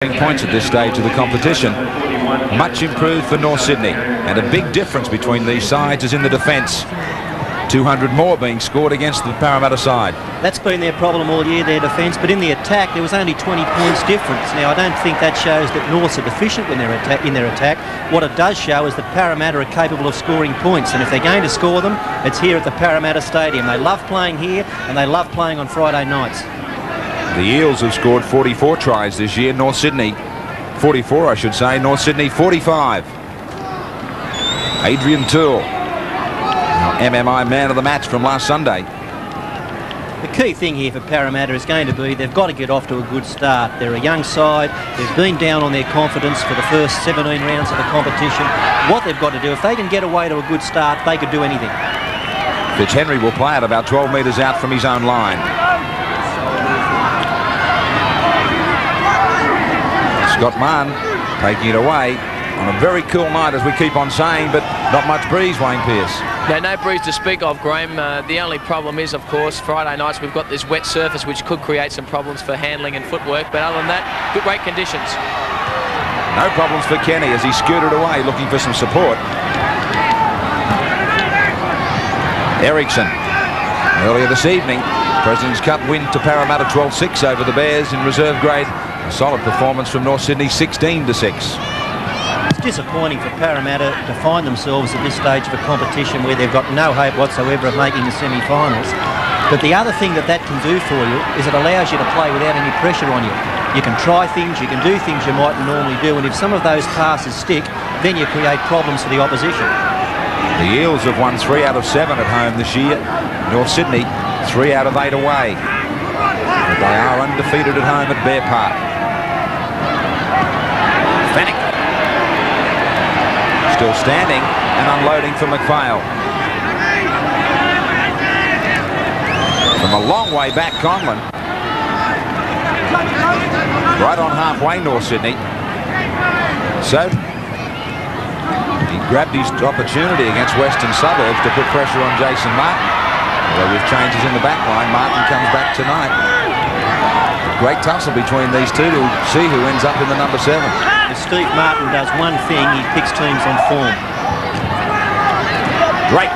Points at this stage of the competition. Much improved for North Sydney, and a big difference between these sides is in the defence. 200 more being scored against the Parramatta side. That's been their problem all year, their defence, but in the attack there was only 20 points difference. Now I don't think that shows that Norths are deficient when they're in their attack. What it does show is that Parramatta are capable of scoring points, and if they're going to score them, it's here at the Parramatta Stadium. They love playing here and they love playing on Friday nights. The Eels have scored 44 tries this year. North Sydney 44, I should say. North Sydney 45. Adrian TOOLE, MMI man of the match from last Sunday. The key thing here for Parramatta is going to be they've got to get off to a good start. They're a young side. They've been down on their confidence for the first 17 rounds of the competition. What they've got to do, if they can get away to a good start, they could do anything. Fitzhenry will play it about 12 metres out from his own line. Scott Mann taking it away on a very cool night, as we keep on saying, but not much breeze, Wayne Pearce. No breeze to speak of, Graham. The only problem is, of course, Friday nights we've got this wet surface which could create some problems for handling and footwork, but other than that, great conditions. No problems for Kenny as he scooted away looking for some support. ERICKSON, earlier this evening, President's Cup win to Parramatta 12-6 over the Bears in reserve grade. A solid performance from North Sydney, 16-6. It's disappointing for Parramatta to find themselves at this stage of a competition where they've got no hope whatsoever of making the semi-finals. But the other thing that can do for you is it allows you to play without any pressure on you. You can try things, you can do things you mightn't normally do, and if some of those passes stick, then you create problems for the opposition. The Eels have won 3 out of 7 at home this year. North Sydney 3 out of 8 away. But they are undefeated at home at Bear Park. Fennick still standing and unloading for McPHAIL. From a long way back, CONLON. Right on halfway, North Sydney. So he grabbed his opportunity against Western Suburbs to put pressure on Jason Martin. Although with changes in the back line, Martin comes back tonight. Great tussle between these two to see who ends up in the number 7. If Steve Martin does one thing, he picks teams on form. Drake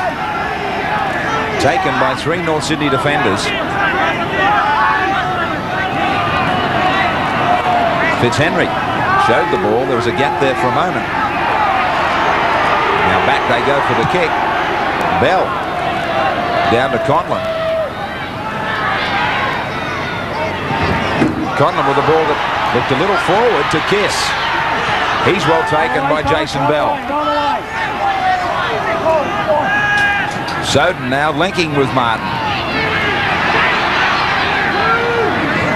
taken by 3 North Sydney defenders. Fitzhenry showed the ball. There was a gap there for a moment. Now back they go for the kick. Bell down to CONLON. CONLON with the ball that looked a little forward to Kiss. He's well taken by Jason Bell. Soden now linking with Martin.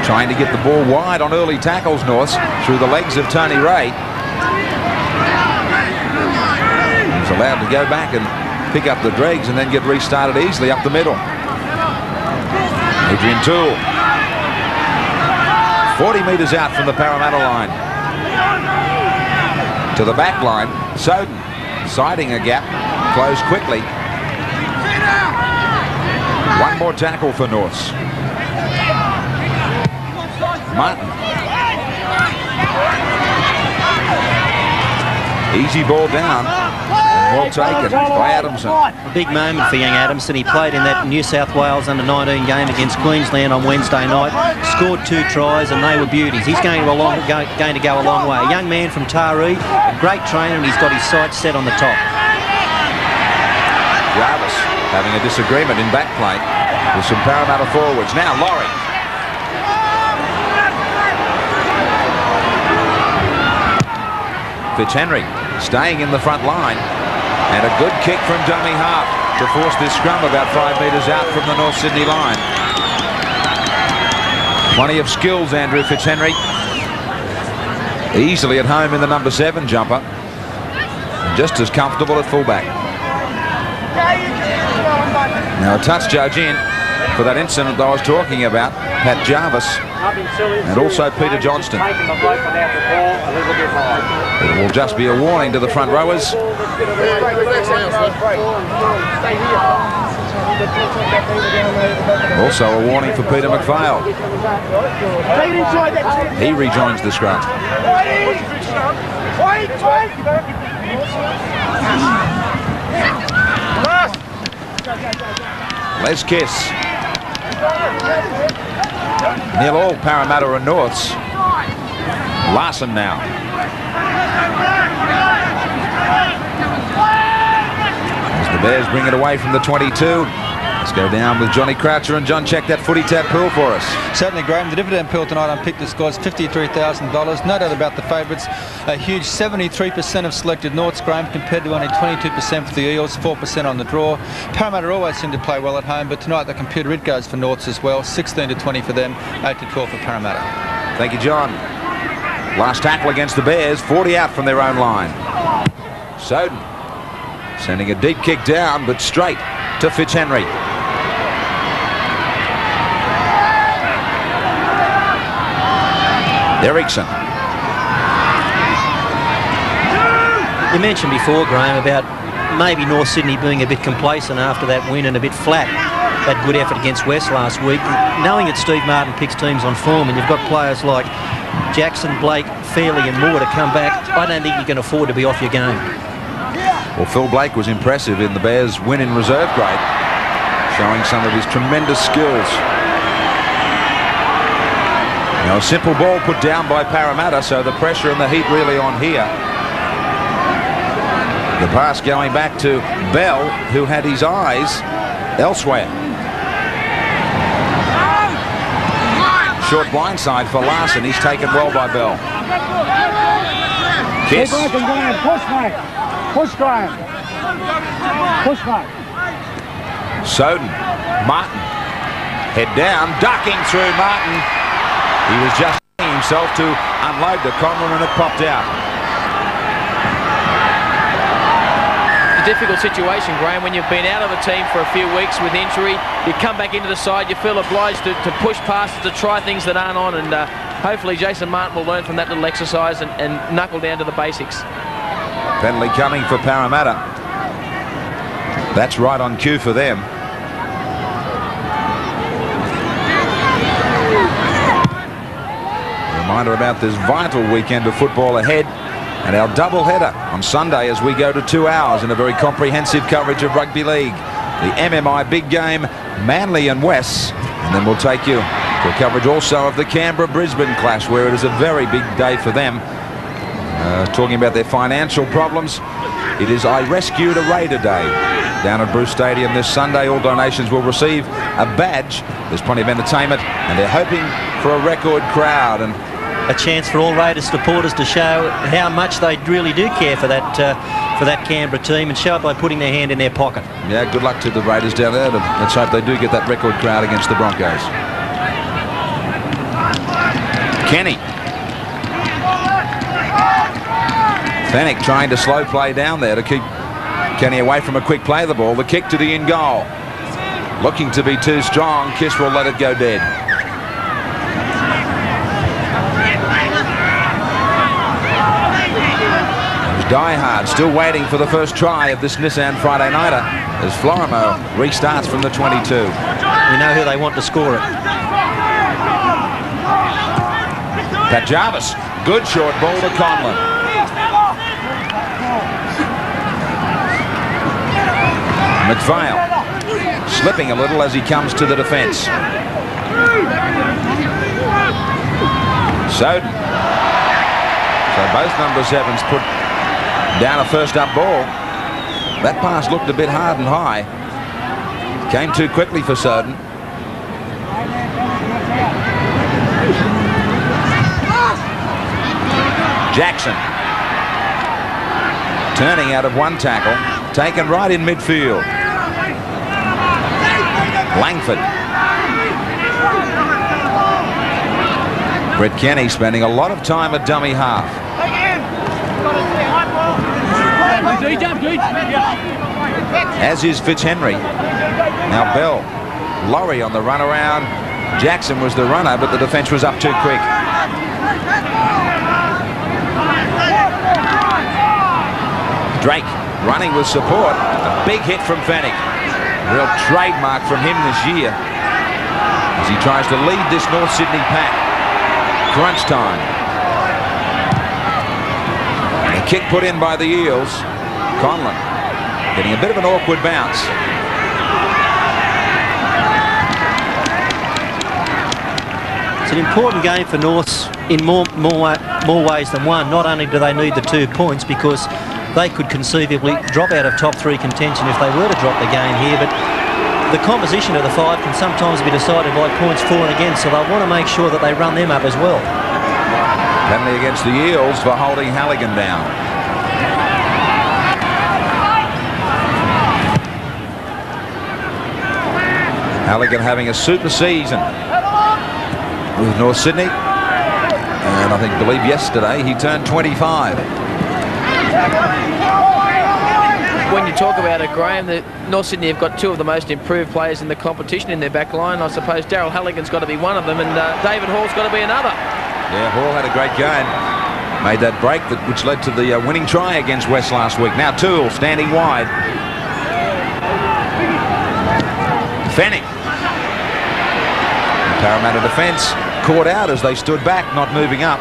Trying to get the ball wide on early tackles, North, through the legs of Tony Ray. He's allowed to go back and pick up the dregs and then get restarted easily up the middle. Adrian TOOLE. 40 metres out from the Parramatta line. To the back line, Soden siding a gap, closed quickly. One more tackle for Norths. Martin. Easy ball down. Well taken by Adamson. A big moment for young Adamson. He played in that New South Wales under-19 game against Queensland on Wednesday night. Scored 2 tries and they were beauties. He's going to go a long way. A young man from Taree, a great trainer, and he's got his sights set on the top. JARVIS having a disagreement in back play with some Parramatta forwards. Now LAURIE. Fitzhenry staying in the front line. And a good kick from dummy half to force this scrum about 5 metres out from the North Sydney line. Plenty of skills, Andrew Fitzhenry. Easily at home in the number 7 jumper. And just as comfortable at fullback. Now a touch judge in for that incident I was talking about. Pat JARVIS and also Peter Johnston. It will just be a warning to the front rowers. Also a warning for Peter McPHAIL. He rejoins the scrum. Les Kiss. Nearly all Parramatta are Norths. LARSON now. As the Bears bring it away from the 22. Let's go down with Johnny Croucher, and John, check that footy tap pool for us. Certainly, Graham. The dividend pool tonight on Pick the Scores, $53,000. No doubt about the favourites. A huge 73% of selected Norths, Graham, compared to only 22% for the Eels, 4% on the draw. Parramatta always seem to play well at home, but tonight the computer it goes for Norths as well. 16-20 for them, 8-12 for Parramatta. Thank you, John. Last tackle against the Bears, 40 out from their own line. Soden sending a deep kick down, but straight to Fitzhenry. ERICKSON. You mentioned before, Graham, about maybe North Sydney being a bit complacent after that win and a bit flat. That good effort against West last week. Knowing that Steve Martin picks teams on form, and you've got players like Jackson, Blake, Fairleigh and Moore to come back, I don't think you can afford to be off your game. Well, Phil Blake was impressive in the Bears' win in reserve grade, showing some of his tremendous skills. Now, a simple ball put down by Parramatta, so the pressure and the heat really on here. The pass going back to Bell, who had his eyes elsewhere. Short blindside for LARSON. He's taken well by Bell. Kiss. Push, mate. Push, Graham. Push, mate. Soden. Martin. Head down. Ducking through Martin. He was just himself to unload the CONLON, and it popped out. Difficult situation, Graham, when you've been out of the team for a few weeks with injury. You come back into the side, you feel obliged to push passes, to try things that aren't on, and hopefully Jason Martin will learn from that little exercise and knuckle down to the basics. Penalty coming for Parramatta. That's right on cue for them. Reminder about this vital weekend of football ahead, and our double-header on Sunday as we go to 2 hours in a very comprehensive coverage of rugby league. The MMI big game, Manly and West, and then we'll take you to coverage also of the Canberra-Brisbane clash, where it is a very big day for them. Talking about their financial problems, it is I Rescued a Raider Day down at Bruce Stadium this Sunday. All donations will receive a badge. There's plenty of entertainment, and they're hoping for a record crowd, and a chance for all Raiders supporters to show how much they really do care for that Canberra team, and show it by putting their hand in their pocket. Yeah, good luck to the Raiders down there. Let's hope they do get that record crowd against the Broncos. Kenny. Fennick trying to slow play down there to keep Kenny away from a quick play of the ball. The kick to the in goal. Looking to be too strong. Kiss will let it go dead. Die Hard still waiting for the first try of this Nissan Friday Nighter as Florimo restarts from the 22. We know who they want to score it. Pat Jarvis, good short ball to CONLON. McPHAIL slipping a little as he comes to the defence. Soden. So both number 7s put down a first-up ball. That pass looked a bit hard and high. Came too quickly for Soden. Jackson. Turning out of one tackle. Taken right in midfield. Langford. Brett Kenny spending a lot of time at dummy half. As is Fitzhenry. Now Bell. Laurie on the run around. Jackson was the runner, but the defence was up too quick. Drake running with support. A big hit from Fennick. Real trademark from him this year as he tries to lead this North Sydney pack. Crunch time. A kick put in by the Eels. CONLON getting a bit of an awkward bounce. It's an important game for Norths in more ways than one. Not only do they need the 2 points, because they could conceivably drop out of top 3 contention if they were to drop the game here, but the composition of the 5 can sometimes be decided by points for and against, so they'll want to make sure that they run them up as well. Penalty against the Eels for holding Halligan down. Halligan having a super season with North Sydney, and I believe yesterday he turned 25. When you talk about it, Graham, the North Sydney have got 2 of the most improved players in the competition in their back line. I suppose Daryl Halligan's got to be one of them, and David Hall's got to be another. Yeah, Hall had a great game. Made that break which led to the winning try against West last week. Now TOOLE standing wide. Fennick. Parramatta defence caught out as they stood back, not moving up.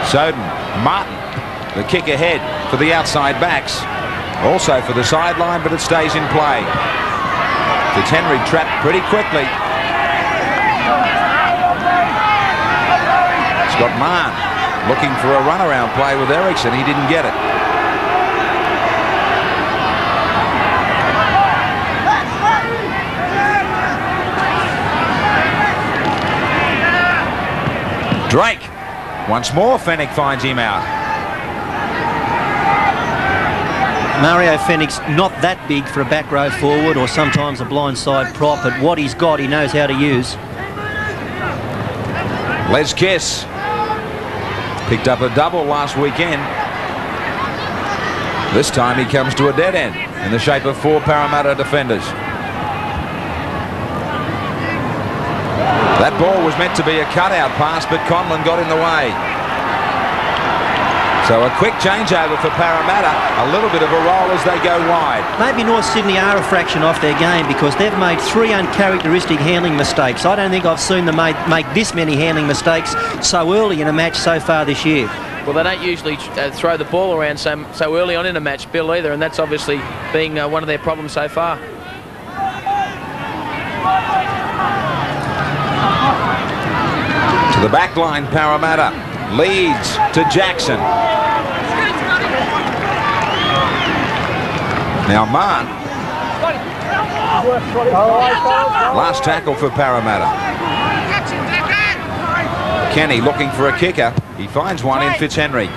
Soden, Martin, the kick ahead for the outside backs. Also for the sideline, but it stays in play. Fitzhenry trapped pretty quickly. Scott Mann looking for a runaround play with ERICKSON. He didn't get it. Drake. Once more, Fennick finds him out. Mario Fennick's not that big for a back row forward or sometimes a blindside prop, but what he's got, he knows how to use. Les Kiss picked up a double last weekend. This time he comes to a dead end in the shape of 4 Parramatta defenders. That ball was meant to be a cutout pass, but CONLON got in the way. So a quick changeover for Parramatta, a little bit of a roll as they go wide. Maybe North Sydney are a fraction off their game because they've made 3 uncharacteristic handling mistakes. I don't think I've seen them make this many handling mistakes so early in a match so far this year. Well, they don't usually throw the ball around so early on in a match, Bill, either, and that's obviously being one of their problems so far. To the back line, Parramatta. Leeds to Jackson. Now Mann. Last tackle for Parramatta. Kenny looking for a kicker. He finds one in Fitzhenry.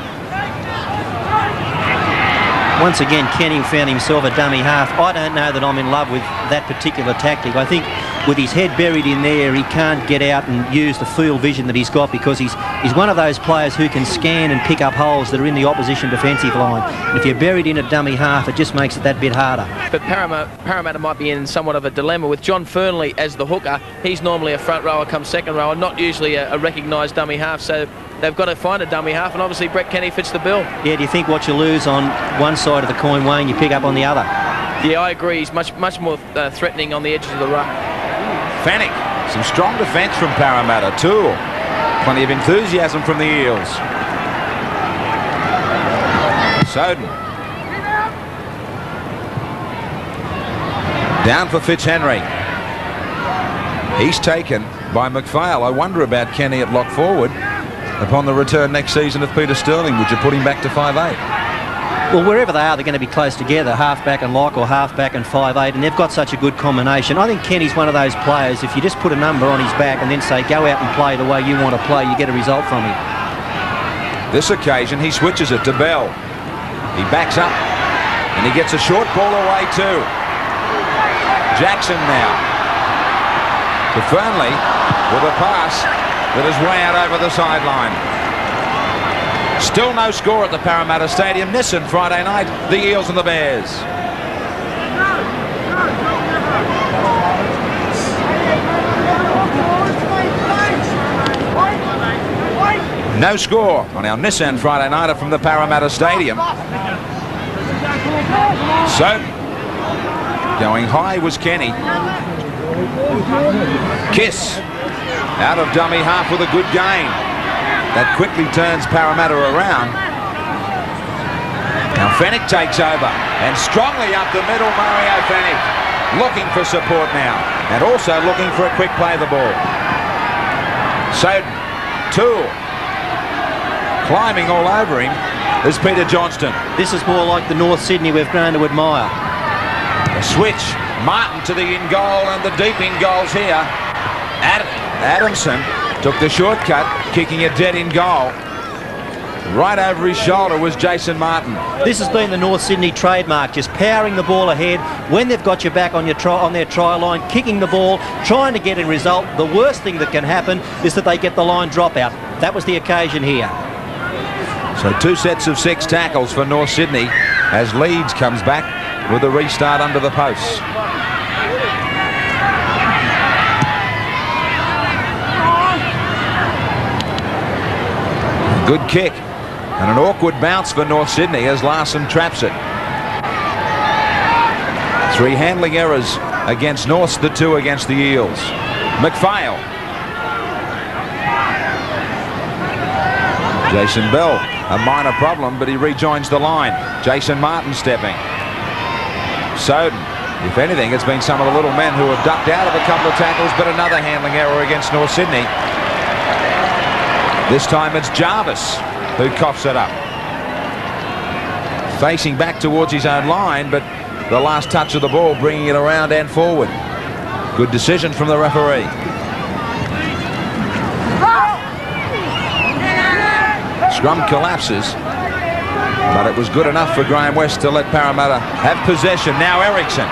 Once again, Kenny found himself a dummy half. I don't know that I'm in love with that particular tactic. I think with his head buried in there, he can't get out and use the field vision that he's got, because he's one of those players who can scan and pick up holes that are in the opposition defensive line. And if you're buried in a dummy half, it just makes it that bit harder. But Parramatta might be in somewhat of a dilemma with John Fernley as the hooker. He's normally a front rower come second rower, not usually a recognised dummy half. So they've got to find a dummy half, and obviously Brett Kenny fits the bill. Yeah, do you think what you lose on one side of the coin, Wayne, you pick up on the other? Yeah, I agree. He's much more threatening on the edges of the ruck. Fennick, some strong defence from Parramatta. TOOLE, plenty of enthusiasm from the Eels. Soden. Down for Fitzhenry. He's taken by McPHAIL. I wonder about Kenny at lock forward. Upon the return next season of Peter Sterling, would you put him back to 5'8"? Well, wherever they are, they're going to be close together, half-back and lock or half-back and 5'8", and they've got such a good combination. I think Kenny's one of those players, if you just put a number on his back and then say, go out and play the way you want to play, you get a result from him. This occasion, he switches it to Bell. He backs up, and he gets a short ball away too. Jackson now. To Fernley, with a pass that is way out over the sideline. Still no score at the Parramatta Stadium. Nissan Friday night, the Eels and the Bears. No score on our Nissan Friday nighter from the Parramatta Stadium. So Going high was Kenny. Kiss out of dummy half with a good gain. That quickly turns Parramatta around. Now Fennick takes over and strongly up the middle. Mario Fennick looking for support now and also looking for a quick play of the ball. Soden, Toole, climbing all over him is Peter Johnston. This is more like the North Sydney we've grown to admire. A switch, Martin to the in goal and the deep in goals here. Adamson took the shortcut, kicking it dead in goal. Right over his shoulder was Jason Martin. This has been the North Sydney trademark, just powering the ball ahead when they've got your back on your on their try line, kicking the ball, trying to get a result. The worst thing that can happen is that they get the line drop out. That was the occasion here. So 2 sets of 6 tackles for North Sydney as Leeds comes back with a restart under the posts. Good kick and an awkward bounce for North Sydney as LARSON traps it. 3 handling errors against Norths, the 2 against the Eels. McPHAIL. Jason Bell, a minor problem, but he rejoins the line. Jason Martin stepping. Soden. If anything, it's been some of the little men who have ducked out of a couple of tackles, but another handling error against North Sydney. This time it's Jarvis who coughs it up. Facing back towards his own line, but the last touch of the ball bringing it around and forward. Good decision from the referee. Scrum collapses, but it was good enough for Graham West to let Parramatta have possession. Now ERICKSON.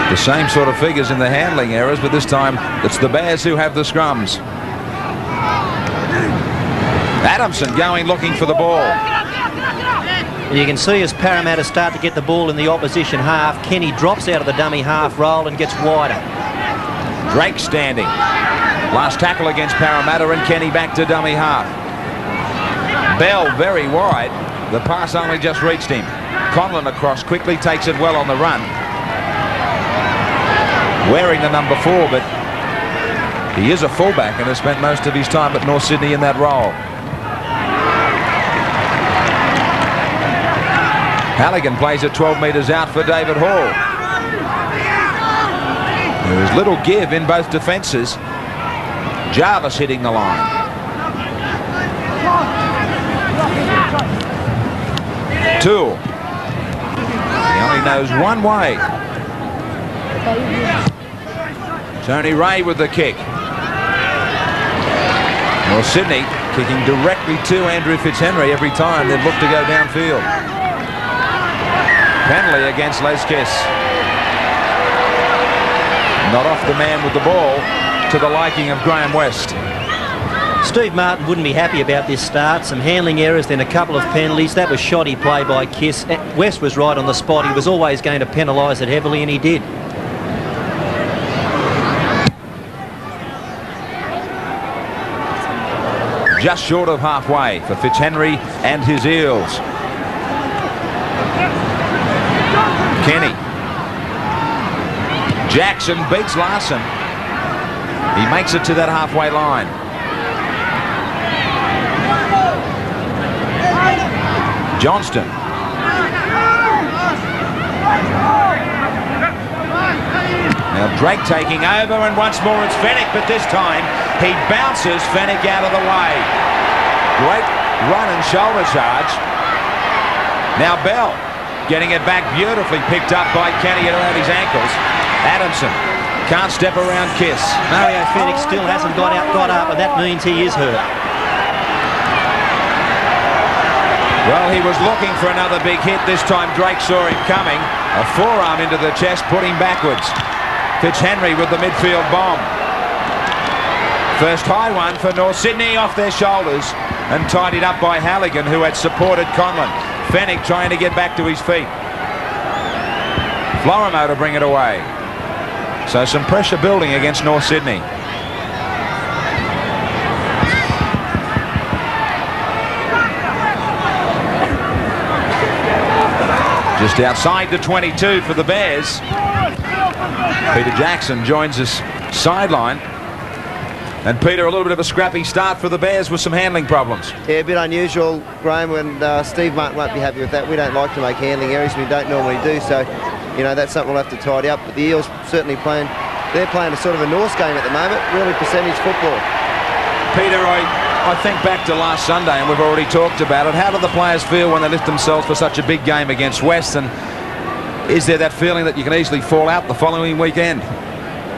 The same sort of figures in the handling errors, but this time it's the Bears who have the scrums. Adamson going looking for the ball. You can see as Parramatta start to get the ball in the opposition half, Kenny drops out of the dummy half roll and gets wider. Drake standing. Last tackle against Parramatta and Kenny back to dummy half. Bell very wide. The pass only just reached him. CONLON across quickly, takes it well on the run. Wearing the number 4, but he is a fullback and has spent most of his time at North Sydney in that role. Halligan plays it 12 metres out for David Hall. There is little give in both defences. Jarvis hitting the line. Toole. He only knows one way. Tony Ray with the kick. North Sydney kicking directly to Andrew Fitzhenry every time they've looked to go downfield. Penalty against Les Kiss. Not off the man with the ball to the liking of Graham West. Steve Martin wouldn't be happy about this start. Some handling errors, then a couple of penalties. That was shoddy play by Kiss. West was right on the spot. He was always going to penalise it heavily, and he did. Just short of halfway for Fitzhenry and his Eels. Kenny. Jackson beats LARSON. He makes it to that halfway line. Johnston. Now Drake taking over, and once more it's Fennick, but this time he bounces Fennick out of the way. Great run and shoulder charge. Now Bell getting it back beautifully, picked up by Kenny around his ankles. Adamson can't step around Kiss. Mario Fennick still hasn't got up, and that means he is hurt. Well, he was looking for another big hit. This time Drake saw him coming. A forearm into the chest, put him backwards. Fitzhenry with the midfield bomb. First high one for North Sydney, off their shoulders and tidied up by Halligan, who had supported CONLON. Fennick trying to get back to his feet. Florimo to bring it away. So some pressure building against North Sydney. Just outside the 22 for the Bears. Peter Jackson joins us sideline. And Peter, a little bit of a scrappy start for the Bears with some handling problems. Yeah, a bit unusual, Graham, and Steve Martin won't be happy with that. We don't like to make handling errors. We don't normally do, so, you know, that's something we'll have to tidy up. But the Eels certainly they're playing a sort of a Norse game at the moment, really percentage football. Peter, I think back to last Sunday, and we've already talked about it. How do the players feel when they lift themselves for such a big game against West? And is there that feeling that you can easily fall out the following weekend?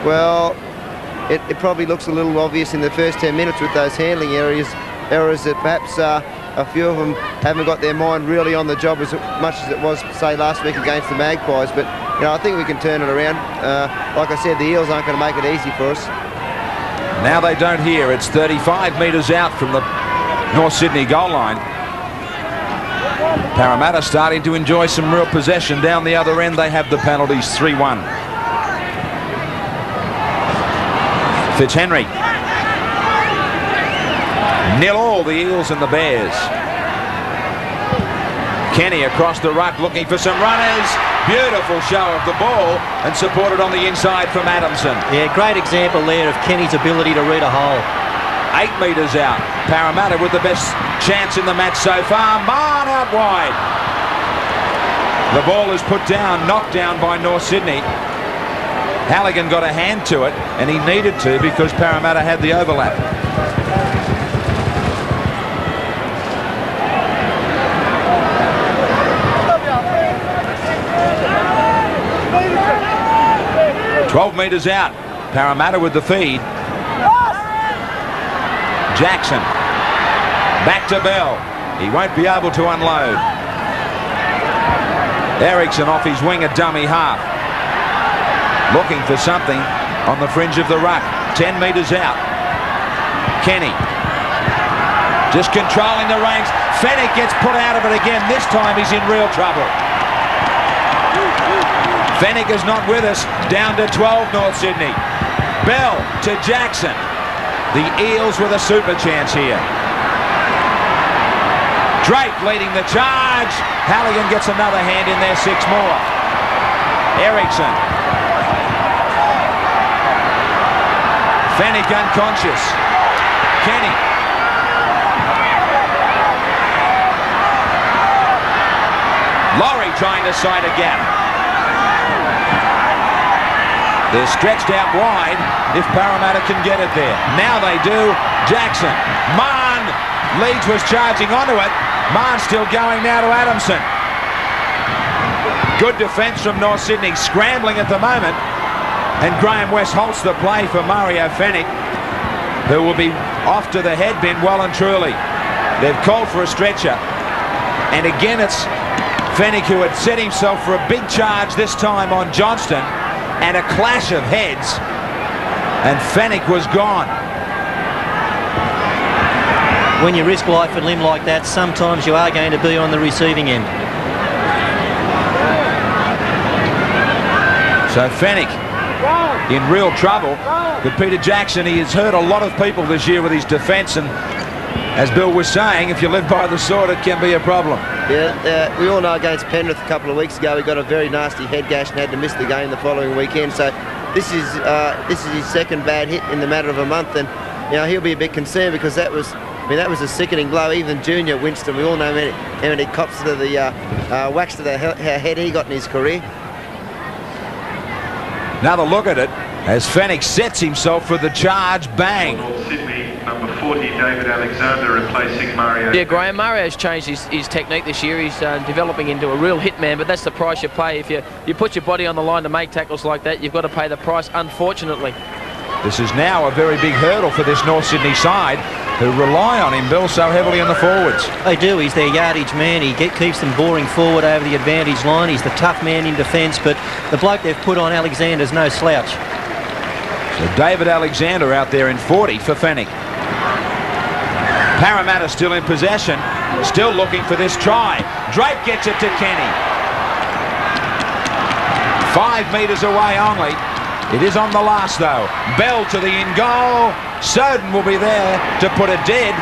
Well, it probably looks a little obvious in the first 10 minutes with those handling errors that perhaps a few of them haven't got their mind really on the job as much as it was, say, last week against the Magpies. But, you know, I think we can turn it around. Like I said, the Eels aren't going to make it easy for us. Now they don't here. It's 35 metres out from the North Sydney goal line. Parramatta starting to enjoy some real possession down the other end. They have the penalties, 3-1. Fitzhenry. 0-0, the Eels and the Bears. Kenny across the ruck looking for some runners. Beautiful show of the ball and supported on the inside from Adamson. Yeah, great example there of Kenny's ability to read a hole. 8 metres out. Parramatta with the best chance in the match so far. Marn out wide. The ball is put down, knocked down by North Sydney. Halligan got a hand to it, and he needed to because Parramatta had the overlap. "12 metres out. Parramatta with the feed. Jackson. Back to Bell. He won't be able to unload. ERICKSON off his wing, a dummy half. Looking for something on the fringe of the ruck. 10 metres out. Kenny. Just controlling the reins. Fennick gets put out of it again. This time he's in real trouble. Fennick is not with us. Down to 12 North Sydney. Bell to Jackson. The Eels with a super chance here. Drake leading the charge. Halligan gets another hand in there, 6 more. ERICKSON. Fennick unconscious. Kenny. Laurie trying to sight a gap. They're stretched out wide if Parramatta can get it there. Now they do. Jackson. Marn. Leeds was charging onto it. Marn still going now to Adamson. Good defence from North Sydney, scrambling at the moment. And Graham West halts the play for Mario Fennick, who will be off to the head bin well and truly. They've called for a stretcher. And again it's Fennick who had set himself for a big charge this time on Johnston. And a clash of heads, and Fennick was gone. When you risk life and limb like that, sometimes you are going to be on the receiving end. So Fennick in real trouble. But Peter Jackson, he has hurt a lot of people this year with his defence, and as Bill was saying, if you live by the sword, it can be a problem. Yeah, we all know against Penrith a couple of weeks ago, he got a very nasty head gash and had to miss the game the following weekend. So this is his second bad hit in the matter of a month, and you know he'll be a bit concerned because that was a sickening blow. Even Junior Winston, we all know how many cops to the whacks to the head he got in his career. Another look at it as Fennick sets himself for the charge. Bang. Number 40, David Alexander, replacing Mario. Yeah, Graham, Mario's changed his technique this year. He's developing into a real hitman, but that's the price you pay. If you put your body on the line to make tackles like that, you've got to pay the price, unfortunately. This is now a very big hurdle for this North Sydney side, who rely on him, Bill, so heavily on the forwards. They do. He's their yardage man. He keeps them boring forward over the advantage line. He's the tough man in defence, but the bloke they've put on Alexander's no slouch. So David Alexander out there in 40 for Fennick. Parramatta still in possession, still looking for this try. Drake gets it to Kenny. 5 metres away only. It is on the last though. Bell to the in goal. Soden will be there to put it dead.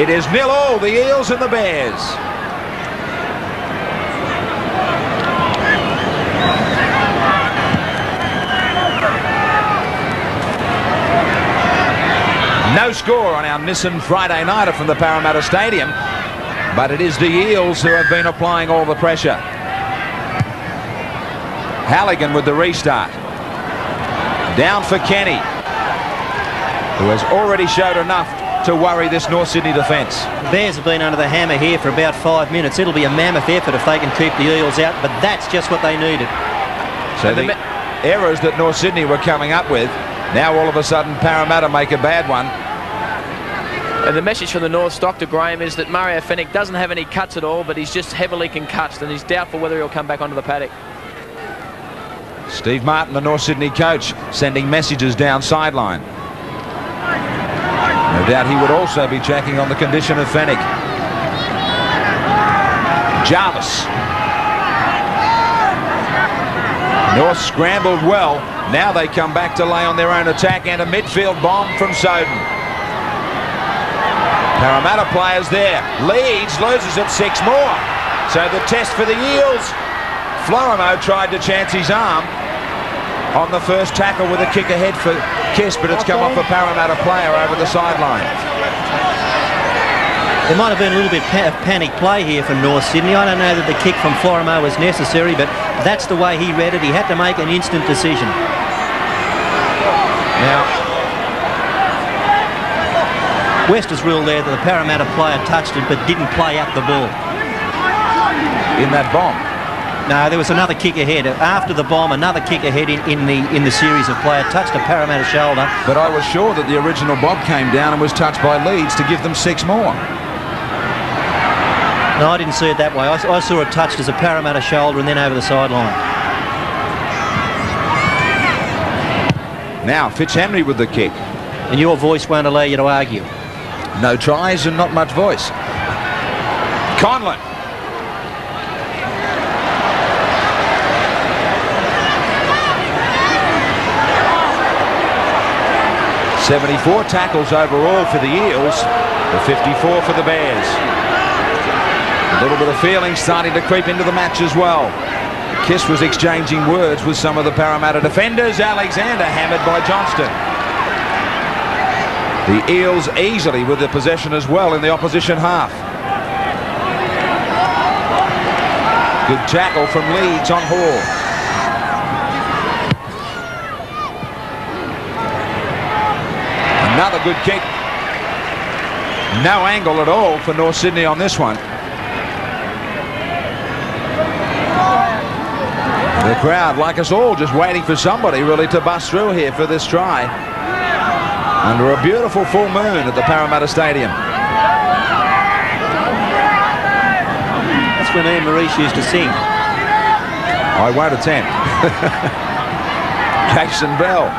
It is 0-0, the Eels and the Bears. score on our Nissan Friday nighter from the Parramatta Stadium, but it is the Eels who have been applying all the pressure. Halligan with the restart. Down for Kenny, who has already showed enough to worry this North Sydney defence. The Bears have been under the hammer here for about 5 minutes. It'll be a mammoth effort if they can keep the Eels out, but that's just what they needed. So the errors that North Sydney were coming up with, now all of a sudden Parramatta make a bad one. And the message from the North, Dr. Graham, is that Mario Fenech doesn't have any cuts at all, but he's just heavily concussed, and he's doubtful whether he'll come back onto the paddock. Steve Martin, the North Sydney coach, sending messages down sideline. No doubt he would also be checking on the condition of Fenech. Jarvis. North scrambled well. Now they come back to lay on their own attack, and a midfield bomb from Soden. Parramatta players there. Leeds loses it 6 more. So the test for the Eels. Florimo tried to chance his arm on the first tackle with a kick ahead for Kiss, but it's come off a Parramatta player over the sideline. There might have been a little bit of panic play here for North Sydney. I don't know that the kick from Florimo was necessary, but that's the way he read it. He had to make an instant decision. Now, West has ruled there that the Parramatta player touched it but didn't play up the ball. in that bomb. No, there was another kick ahead. After the bomb, another kick ahead in the series of play. It touched a Parramatta shoulder. But I was sure that the original bomb came down and was touched by Leeds to give them 6 more. No, I didn't see it that way. I saw it touched as a Parramatta shoulder and then over the sideline. Now, Fitzhenry with the kick. And your voice won't allow you to argue. No tries and not much voice. CONLON. .74 tackles overall for the Eels, the 54 for the Bears. A little bit of feeling starting to creep into the match as well. Kiss was exchanging words with some of the Parramatta defenders. Alexander hammered by Johnston. The Eels easily with the possession as well in the opposition half. Good tackle from Leeds on HORO. Another good kick. No angle at all for North Sydney on this one. The crowd, like us all, just waiting for somebody really to bust through here for this try. Under a beautiful full moon at the Parramatta Stadium. That's when Ian Maurice used to sing. I won't attempt. Jackson Bell.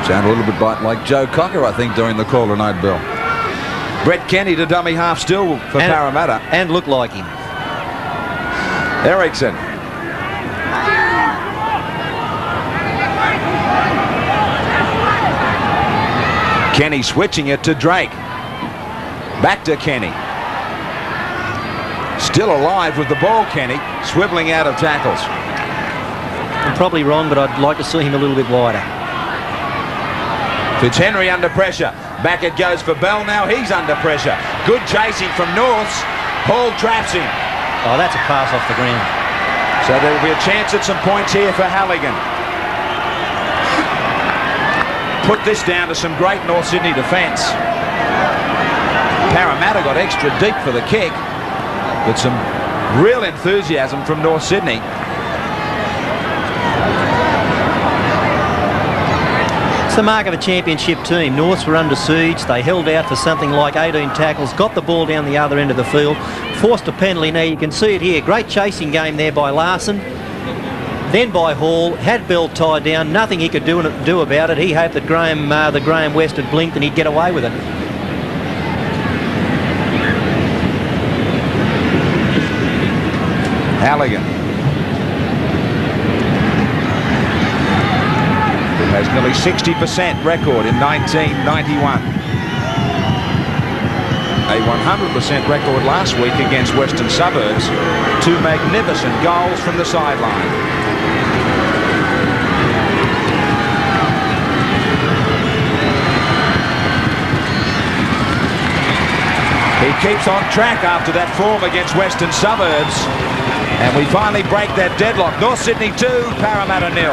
Sound a little bit like Joe Cocker, I think, during the call tonight, Bill. Brett Kenny to dummy half still for Parramatta. And look like him. ERICKSON. Kenny switching it to Drake. Back to Kenny. Still alive with the ball, Kenny. Swiveling out of tackles. I'm probably wrong, but I'd like to see him a little bit wider. Fitzhenry under pressure. Back it goes for Bell now. He's under pressure. Good chasing from Norths. Paul traps him. Oh, that's a pass off the ground. So there will be a chance at some points here for Halligan. Put this down to some great North Sydney defence. Parramatta got extra deep for the kick, but some real enthusiasm from North Sydney. It's the mark of a championship team. Norths were under siege. They held out for something like 18 tackles, got the ball down the other end of the field, forced a penalty. Now you can see it here. Great chasing game there by LARSON. Then by Hall, had Bell tied down, nothing he could do about it. He hoped that the Graham West had blinked and he'd get away with it. Halligan. Who has nearly 60% record in 1991. A 100% record last week against Western Suburbs. 2 magnificent goals from the sideline. He keeps on track after that form against Western Suburbs. And we finally break that deadlock. North Sydney 2, Parramatta 0.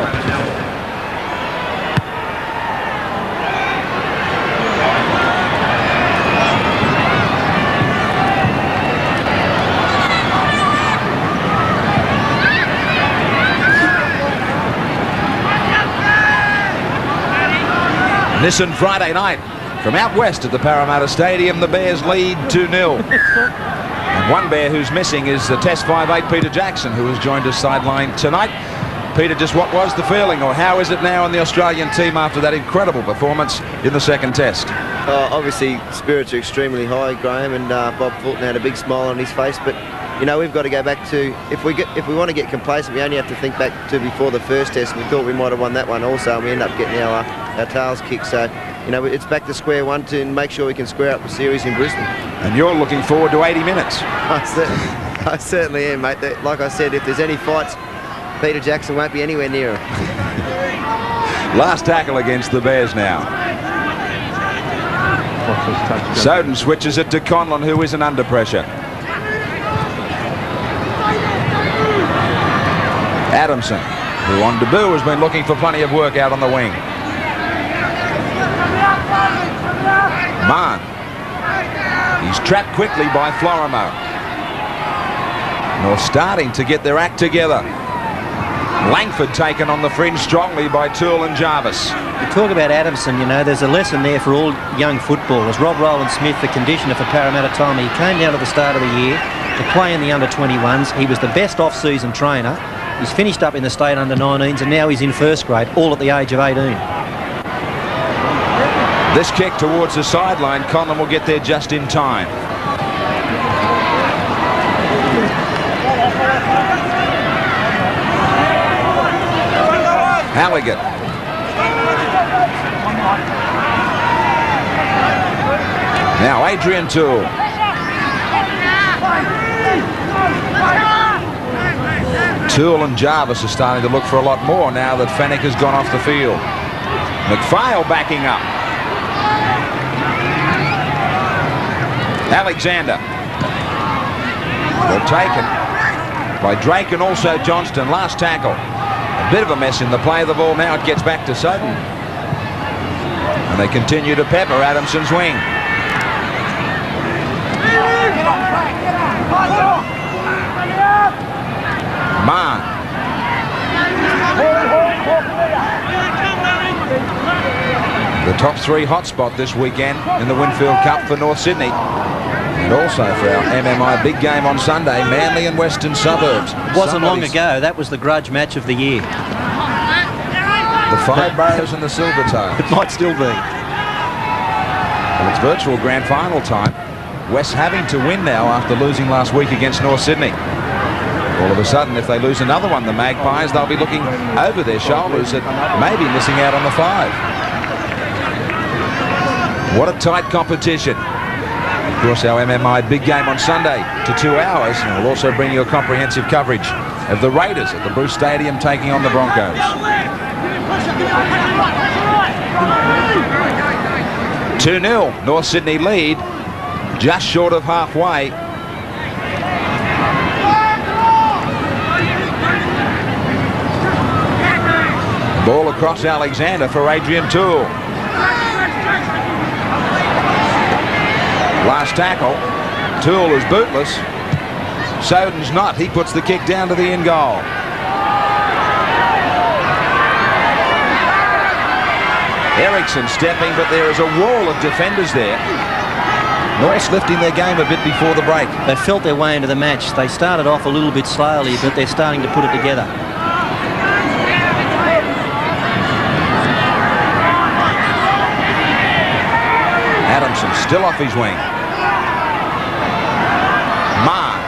Nissan Friday night from out west at the Parramatta Stadium. The Bears lead 2-0. And one Bear who's missing is the Test 5'8" Peter Jackson, who has joined us sideline tonight. Peter, just what was the feeling, or how is it now in the Australian team after that incredible performance in the second Test? Obviously, spirits are extremely high, Graham, and Bob Fulton had a big smile on his face. But you know, we've got to go back to, if we want to get complacent, we only have to think back to before the first Test. We thought we might have won that one also, and we end up getting our tails kicked. So, you know, it's back to square one to make sure we can square up the series in Brisbane. And you're looking forward to 80 minutes. I certainly am, mate. Like I said, if there's any fights, Peter Jackson won't be anywhere near him. Last tackle against the Bears now. Soden switches it to Conlon, who isn't under pressure. Adamson, who on debut has been looking for plenty of work out on the wing. Mann. He's trapped quickly by Florimo. North starting to get their act together. Langford taken on the fringe strongly by TOOLE and Jarvis. You talk about Adamson, you know, there's a lesson there for all young footballers. Rob Rowland-Smith, the conditioner for Parramatta, told me he came down at the start of the year to play in the under-21s. He was the best off-season trainer. He's finished up in the state under-19s, and now he's in first grade, all at the age of 18. This kick towards the sideline, CONLON will get there just in time. Halligan. Now Adrian TOOLE. TOOLE and Jarvis are starting to look for a lot more now that Fennick has gone off the field. McPHAIL backing up. Alexander. Well taken by Drake and also Johnston. Last tackle. A bit of a mess in the play of the ball. Now it gets back to Soden. And they continue to pepper Adamson's wing. Mann. The top three hotspot this weekend in the Winfield Cup for North Sydney. And also for our MMI big game on Sunday, Manly and Western Suburbs. It wasn't long ago. That was the grudge match of the year. The Five Boroughs and the Silvertones. It might still be. Well, it's virtual grand final time. West having to win now after losing last week against North Sydney. All of a sudden, if they lose another one, the Magpies, they'll be looking over their shoulders at maybe missing out on the 5. What a tight competition. Of course, our MMI big game on Sunday to 2 hours, and we'll also bring you a comprehensive coverage of the Raiders at the Bruce Stadium taking on the Broncos. 2-0, North Sydney lead, just short of halfway. Ball across Alexander for Adrian TOOLE. Last tackle. TOOLE is bootless. Soden's not. He puts the kick down to the in goal. ERICKSON stepping, but there is a wall of defenders there. North's lifting their game a bit before the break. They felt their way into the match. They started off a little bit slowly, but they're starting to put it together. Adamson still off his wing. Mann.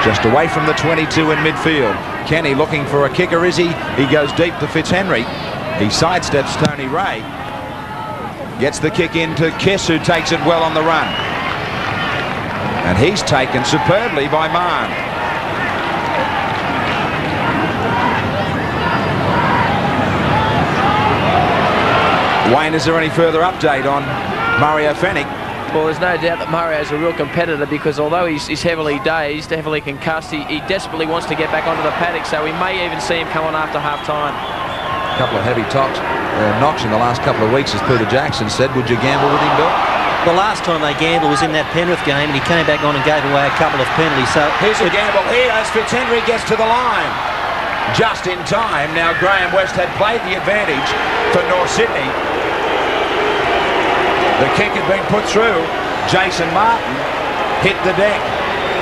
Just away from the 22 in midfield. Kenny looking for a kicker, is he? He goes deep to Fitzhenry. He sidesteps Tony Ray. Gets the kick into Kiss, who takes it well on the run. And he's taken superbly by Mann. Wayne, is there any further update on Mario Fennick? Well, there's no doubt that Mario's a real competitor, because although he's heavily dazed, heavily concussed, he desperately wants to get back onto the paddock, so we may even see him come on after half-time. A couple of heavy knocks in the last couple of weeks, as Peter Jackson said. Would you gamble with him, Bill? The last time they gambled was in that Penrith game, and he came back on and gave away a couple of penalties. So here's a gamble here as Fitzhenry gets to the line. Just in time. Now Graham West had played the advantage for North Sydney. The kick had been put through. Jason Martin hit the deck.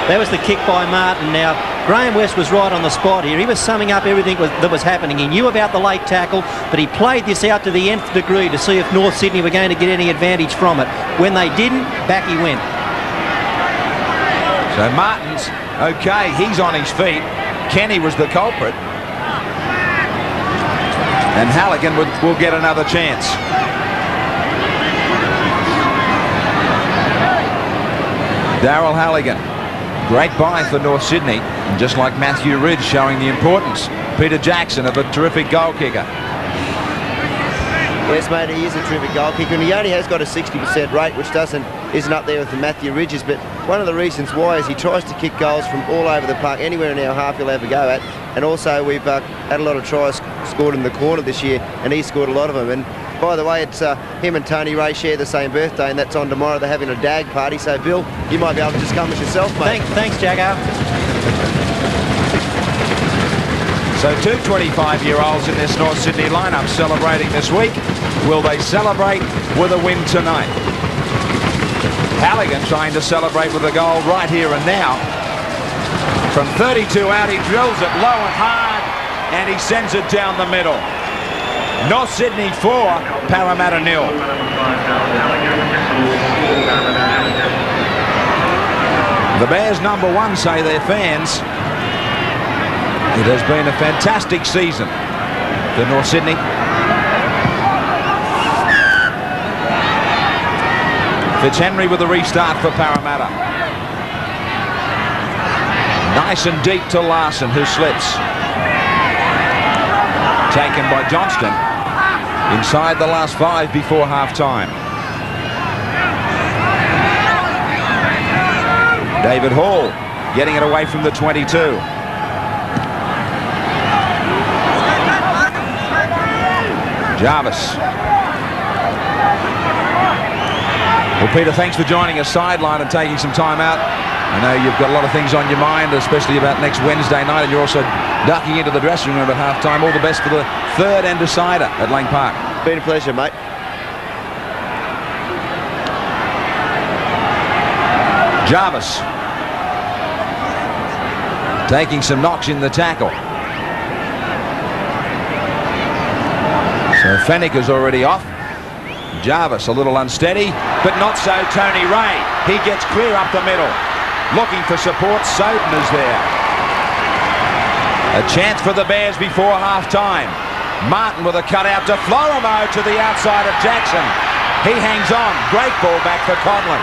That was the kick by Martin. Now, Graham West was right on the spot here. He was summing up everything that was happening. He knew about the late tackle, but he played this out to the nth degree to see if North Sydney were going to get any advantage from it. When they didn't, back he went. So Martin's okay. He's on his feet. Kenny was the culprit. And Halligan will get another chance. Darryl Halligan. Great buy for North Sydney. And just like Matthew Ridge showing the importance. Peter Jackson of a terrific goal kicker. Yes, mate, he is a terrific goal kicker, and he only has got a 60% rate, which isn't up there with the Matthew Ridges, but one of the reasons why is he tries to kick goals from all over the park, anywhere in our half he'll have a go at, and also we've had a lot of tries scored in the corner this year, and he scored a lot of them. And by the way, it's him and Tony Ray share the same birthday, and that's on tomorrow. They're having a dag party, so Bill, you might be able to just come with yourself, mate. Thanks, Jagger. So two 25-year-olds in this North Sydney lineup celebrating this week. Will they celebrate with a win tonight? Halligan trying to celebrate with a goal right here and now. From 32 out, he drills it low and hard, and he sends it down the middle. North Sydney 4, Parramatta 0. The Bears #1 say their fans. It has been a fantastic season for North Sydney. Fitzhenry with a restart for Parramatta. Nice and deep to Larson, who slips. Taken by Johnston. Inside the last 5 before half-time. David Hall getting it away from the 22. Jarvis. Well, Peter, thanks for joining us sideline and taking some time out. I know you've got a lot of things on your mind, especially about next Wednesday night, and you're also ducking into the dressing room at half-time. All the best for the third and decider at Lang Park. Been a pleasure, mate. Jarvis. Taking some knocks in the tackle. So Fennick is already off. Jarvis a little unsteady, but not so Tony Ray. He gets clear up the middle. Looking for support. Soden is there. A chance for the Bears before half-time. Martin with a cutout to Florimo to the outside of Jackson. He hangs on. Great ball back for CONLON.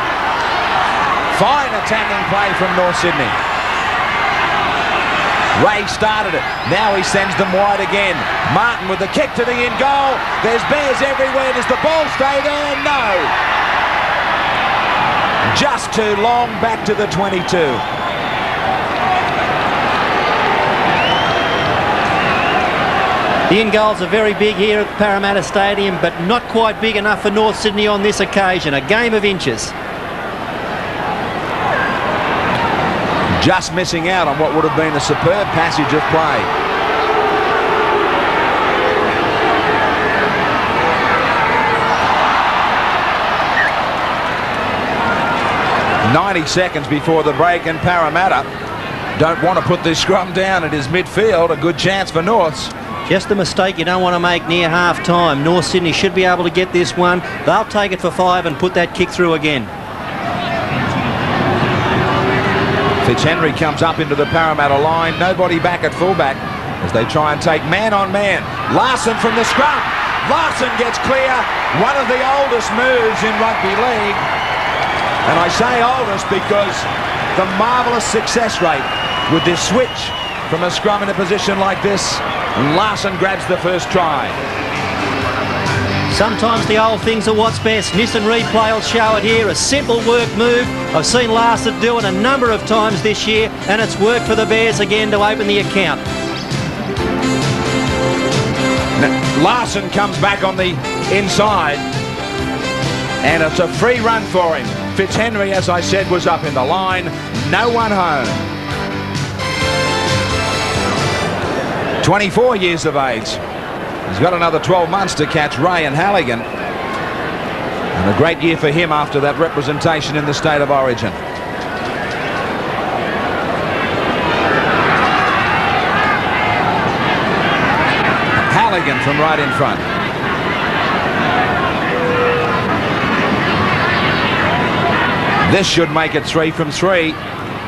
Fine attacking play from North Sydney. Ray started it. Now he sends them wide again. Martin with the kick to the in goal. There's Bears everywhere. Does the ball stay there? No. Just too long, back to the 22. The in goals are very big here at Parramatta Stadium, but not quite big enough for North Sydney on this occasion. A game of inches. Just missing out on what would have been a superb passage of play. .90 seconds before the break, and Parramatta don't want to put this scrum down. It is midfield, a good chance for Norths. Just a mistake you don't want to make near half-time. North Sydney should be able to get this one. They'll take it for 5 and put that kick through again. Fitzhenry comes up into the Parramatta line. Nobody back at fullback as they try and take man on man. Larson from the scrum. Larson gets clear. One of the oldest moves in rugby league. And I say oldest because the marvellous success rate with this switch from a scrum in a position like this. Larson grabs the first try. Sometimes the old things are what's best. Nissan replay will show it here. A simple work move. I've seen LARSON do it a number of times this year, and it's worked for the Bears again to open the account. LARSON comes back on the inside, and it's a free run for him. Fitzhenry, as I said, was up in the line. No one home. 24 years of age. He's got another 12 months to catch Ray and Halligan. And a great year for him after that representation in the State of Origin. Halligan from right in front. This should make it 3 from 3.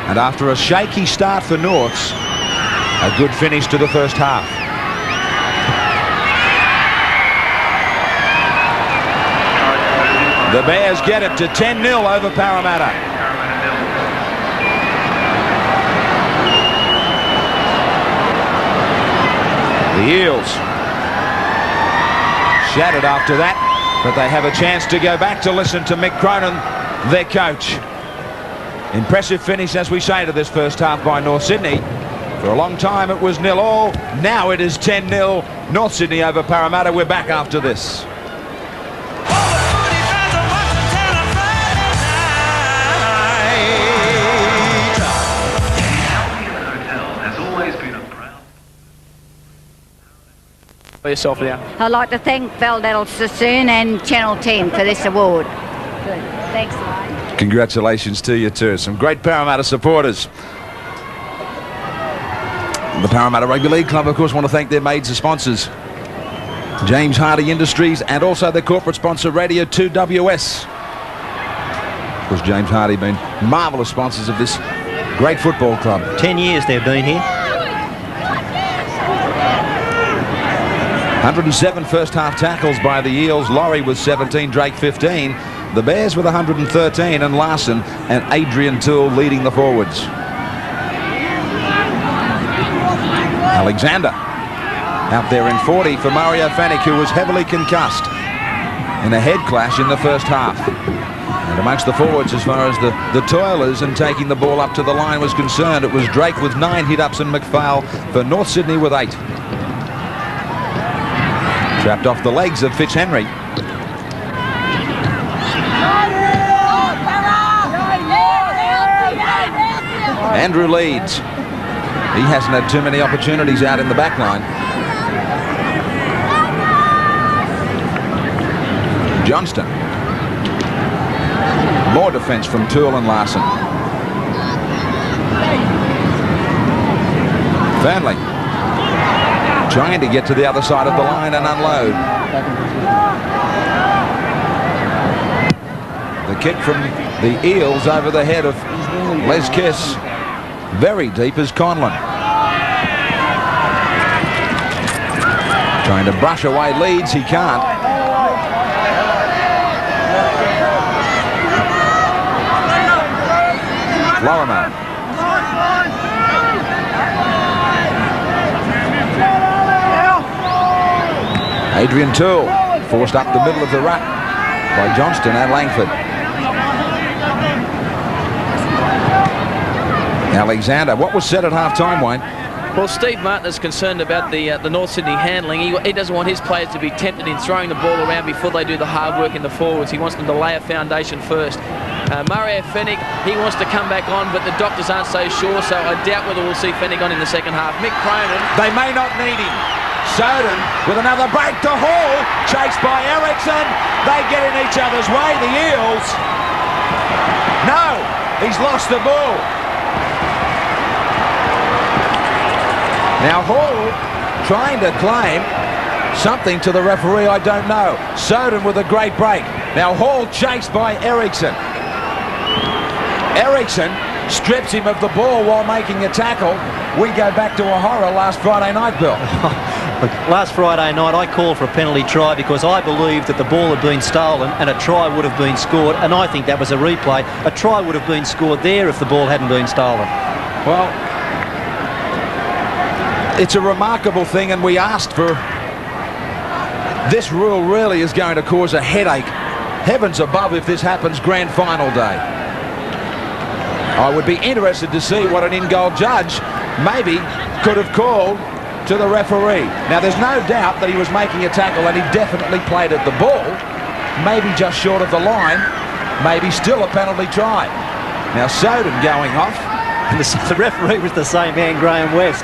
And after a shaky start for Norths, a good finish to the first half. The Bears get it to 10-0 over Parramatta. The Eels shattered after that, but they have a chance to go back to listen to Mick Cronin, their coach. Impressive finish, as we say, to this first half by North Sydney. For a long time it was 0-0. Now it is 10-0. North Sydney over Parramatta. We're back after this. Yourself now. I'd like to thank Balnell Sassoon and Channel 10 for this award. Good. Thanks, Lane. Congratulations to you too. Some great Parramatta supporters. The Parramatta Rugby League Club, of course, want to thank their major sponsors, James Hardie Industries, and also their corporate sponsor, Radio 2WS. Of course, James Hardie been marvellous sponsors of this great football club. 10 years they've been here. 107 first half tackles by the Eels. Laurie with 17, Drake 15. The Bears with 113, and LARSON and Adrian TOOLE leading the forwards. Alexander out there in 40 for Mario Fennick, who was heavily concussed in a head clash in the first half. And amongst the forwards, as far as the toilers and taking the ball up to the line was concerned, it was Drake with 9 hit-ups and McPHAIL for North Sydney with 8. Trapped off the legs of Fitzhenry. Andrew Leeds. He hasn't had too many opportunities out in the back line. Johnston. More defence from TOOLE and LARSON. Fearnley trying to get to the other side of the line and unload. The kick from the Eels over the head of Les Kiss. Very deep is CONLON. Trying to brush away Leeds, he can't. FLORIMO. Adrian TOOLE forced up the middle of the ruck by Johnston and Langford. Alexander. What was said at half-time, Wayne? Well, Steve Martin is concerned about the North Sydney handling. He doesn't want his players to be tempted in throwing the ball around before they do the hard work in the forwards. He wants them to lay a foundation first. Mario Fennick, he wants to come back on, but the doctors aren't so sure, so I doubt whether we'll see Fennick on in the second half. Mick Cronin. They may not need him. Soden with another break to Hall, chased by ERICKSON. They get in each other's way, the Eels. No, he's lost the ball. Now Hall trying to claim something to the referee, I don't know. Soden with a great break. Now Hall chased by ERICKSON. ERICKSON strips him of the ball while making a tackle. We go back to a horror last Friday night, Bill. Last Friday night I called for a penalty try because I believed that the ball had been stolen and a try would have been scored, and I think that was a replay. A try would have been scored there if the ball hadn't been stolen. Well, it's a remarkable thing, and we asked for This rule really is going to cause a headache. Heavens above if this happens grand final day. I would be interested to see what an in-goal judge maybe could have called to the referee. Now, there's no doubt that he was making a tackle and he definitely played at the ball. Maybe just short of the line. Maybe still a penalty try. Now, Soden going off. And the referee was the same man, Graham West.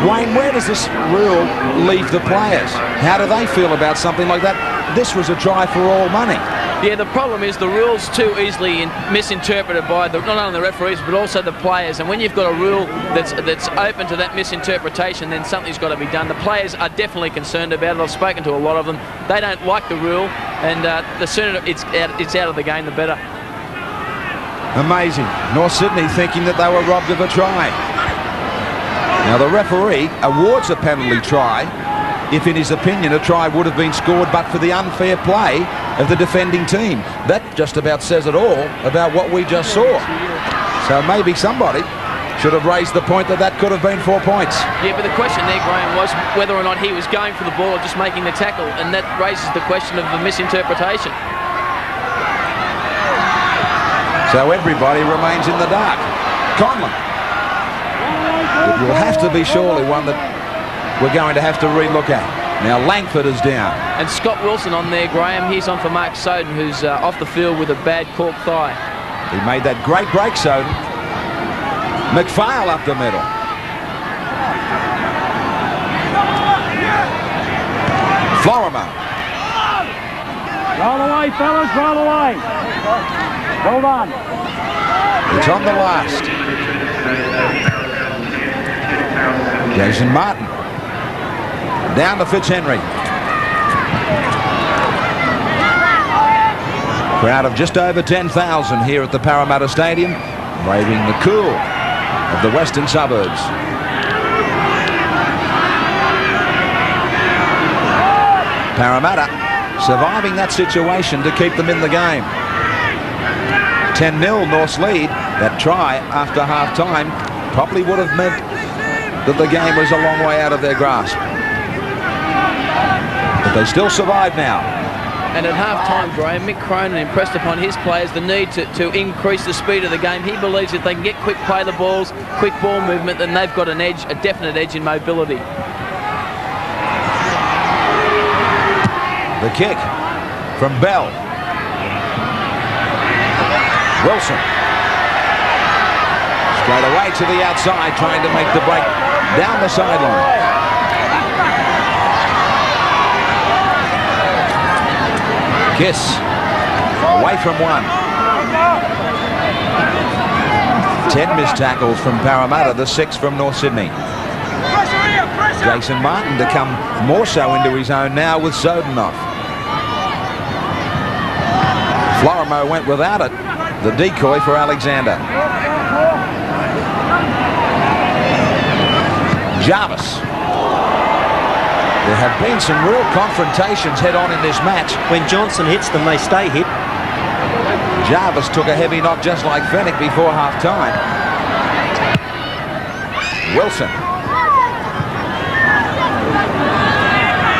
Wayne, where does this rule leave the players? How do they feel about something like that? This was a try for all money. Yeah, the problem is the rule's too easily misinterpreted by not only the referees but also the players. And when you've got a rule that's open to that misinterpretation, then something's got to be done. The players are definitely concerned about it. I've spoken to a lot of them. They don't like the rule, and the sooner it's out of the game, the better. Amazing. North Sydney thinking that they were robbed of a try. Now the referee awards a penalty try if in his opinion a try would have been scored but for the unfair play of the defending team. That just about says it all about what we just saw. So maybe somebody should have raised the point that could have been 4 points. Yeah, but the question there, Graham, was whether or not he was going for the ball or just making the tackle, and that raises the question of the misinterpretation. So everybody remains in the dark. Conlon. It will have to be surely one that we're going to have to re-look at. Now Langford is down. And Scott Wilson on there, Graham. He's on for Mark Soden, who's off the field with a bad cork thigh. He made that great break, Soden. McPHAIL up the middle. FLORIMO. Roll away, fellas, roll away. Hold on. It's on the last. Jason Martin. Down to Fitzhenry. Crowd of just over 10,000 here at the Parramatta Stadium, braving the cool of the western suburbs. Parramatta surviving that situation to keep them in the game. 10-0 North's lead. That try after half-time probably would have meant that the game was a long way out of their grasp. But they still survive now. And at half-time, Graham, Mick Cronin impressed upon his players the need to increase the speed of the game. He believes if they can get quick play the balls, quick ball movement, then they've got an edge, a definite edge in mobility. The kick from Bell. Wilson. Straight away to the outside, trying to make the break down the sideline. Kiss. Away from one. 10 missed tackles from Parramatta, the 6 from North Sydney. Jason Martin to come more so into his own now with Soden off. FLORIMO went without it. The decoy for Alexander. JARVIS. There have been some real confrontations head-on in this match. When Johnson hits them, they stay hit. JARVIS took a heavy knock just like Fennick before half-time. Wilson.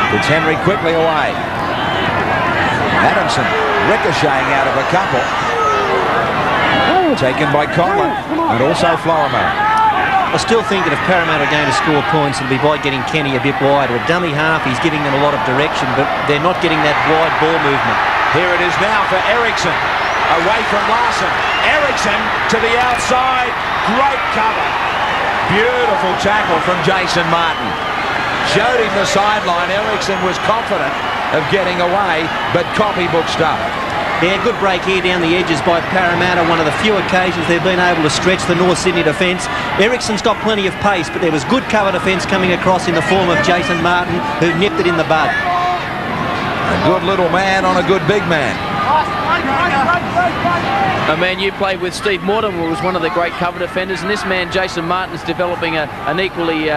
Fitzhenry quickly away. Adamson ricocheting out of a couple. Taken by CONLON and also FLORIMO. I still think that if Parramatta are going to score points, it'll be by getting Kenny a bit wider. A dummy half, he's giving them a lot of direction, but they're not getting that wide ball movement. Here it is now for ERICKSON. Away from LARSON. ERICKSON to the outside. Great cover. Beautiful tackle from Jason Martin. Showed him the sideline. ERICKSON was confident of getting away, but copybook stuff. Yeah, good break here down the edges by Parramatta. One of the few occasions they've been able to stretch the North Sydney defence. ERICKSON's got plenty of pace, but there was good cover defence coming across in the form of Jason Martin, who nipped it in the bud. A good little man on a good big man. A man you played with, Steve Mortimer, was one of the great cover defenders, and this man, Jason Martin, is developing an equally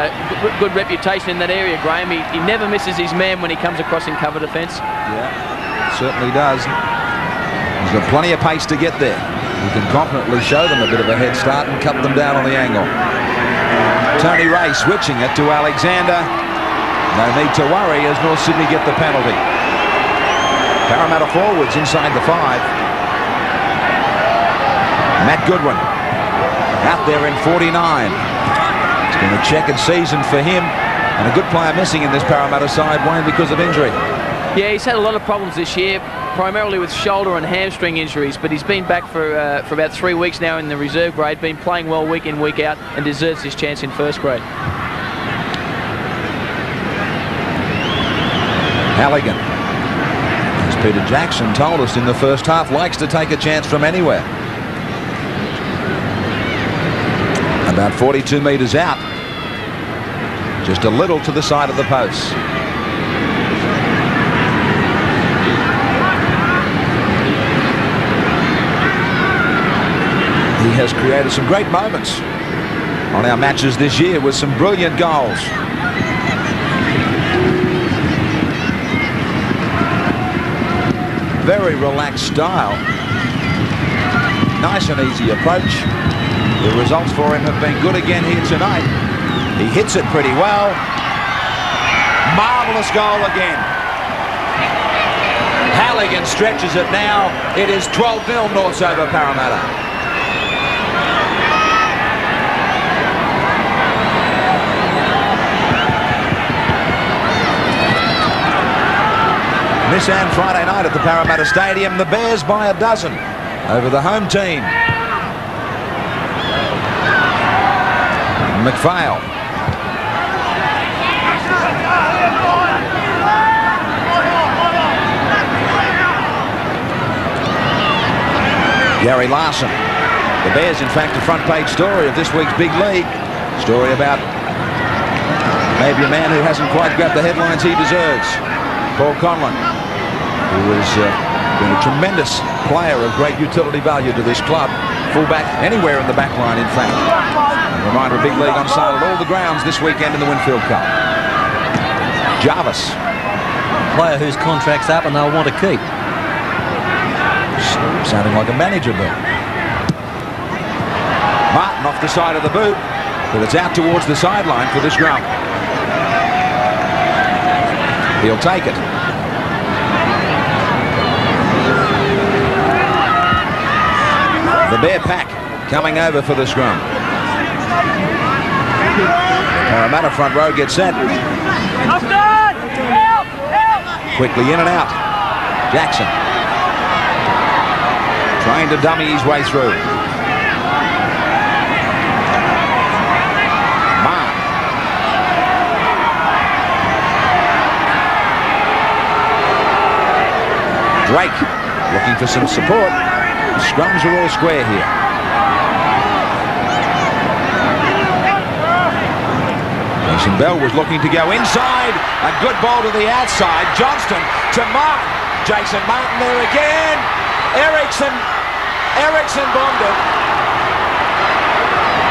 good reputation in that area, Graham. He never misses his man when he comes across in cover defence. Yeah, certainly does. He's got plenty of pace to get there. He can confidently show them a bit of a head start and cut them down on the angle. Tony Ray switching it to Alexander. No need to worry as North Sydney get the penalty. Parramatta forwards inside the 5. Matt Goodwin out there in 49. It's been a checkered season for him, and a good player missing in this Parramatta side, Wayne, because of injury. Yeah, he's had a lot of problems this year, primarily with shoulder and hamstring injuries, but he's been back for about 3 weeks now in the reserve grade, been playing well week in, week out, and deserves his chance in first grade. Halligan, as Peter Jackson told us in the first half, likes to take a chance from anywhere. About 42 metres out, just a little to the side of the post. He has created some great moments on our matches this year with some brilliant goals. Very relaxed style. Nice and easy approach. The results for him have been good again here tonight. He hits it pretty well. Marvellous goal again. Halligan stretches it now. It is 12-0 Norths over Parramatta. Nissan Friday night at the Parramatta Stadium. The Bears by a dozen over the home team. McPHAIL. Gary LARSON. The Bears, in fact, a front page story of this week's big league. Story about maybe a man who hasn't quite grabbed the headlines he deserves. Paul CONLON, who has been a tremendous player of great utility value to this club. Fullback anywhere in the back line, in fact. A reminder, a big league on sale at all the grounds this weekend in the Winfield Cup. JARVIS. Player whose contract's up and they'll want to keep. Sounding like a manager bill. Martin off the side of the boot, but it's out towards the sideline for the scrum. He'll take it. The Bear pack coming over for the scrum. Parramatta front row gets set. Quickly in and out. Jackson. Trying to dummy his way through. Mark. Drake looking for some support. The scrums are all square here. Jason Bell was looking to go inside. A good ball to the outside. Johnston to Martin. Jason Martin there again. Erickson bombed it.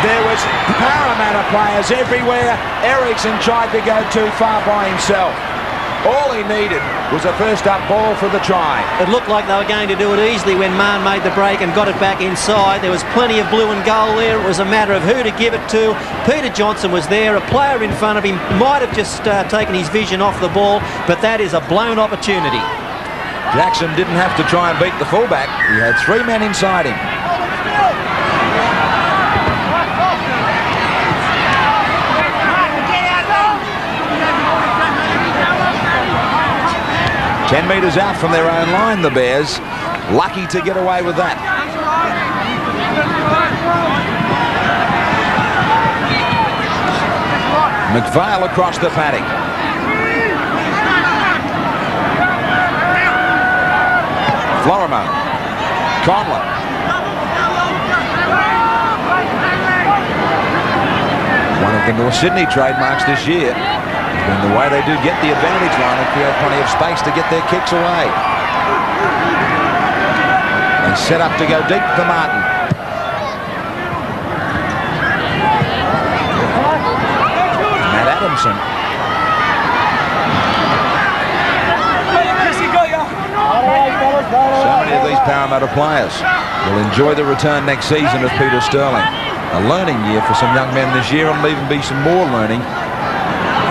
There was Parramatta players everywhere. Erickson tried to go too far by himself. All he needed was a first up ball for the try. It looked like they were going to do it easily when Marn made the break and got it back inside. There was plenty of blue and gold there. It was a matter of who to give it to. Peter Johnson was there. A player in front of him might have just taken his vision off the ball, but that is a blown opportunity. Jackson didn't have to try and beat the fullback. He had 3 men inside him. Ten metres out from their own line, the Bears. Lucky to get away with that. McPHAIL across the paddock. FLORIMO. CONLON. One of the North Sydney trademarks this year. And the way they do get the advantage line and create plenty of space to get their kicks away. They set up to go deep for Martin. Matt Adamson. So many of these Parramatta players will enjoy the return next season of Peter Sterling. A learning year for some young men this year, and will even be some more learning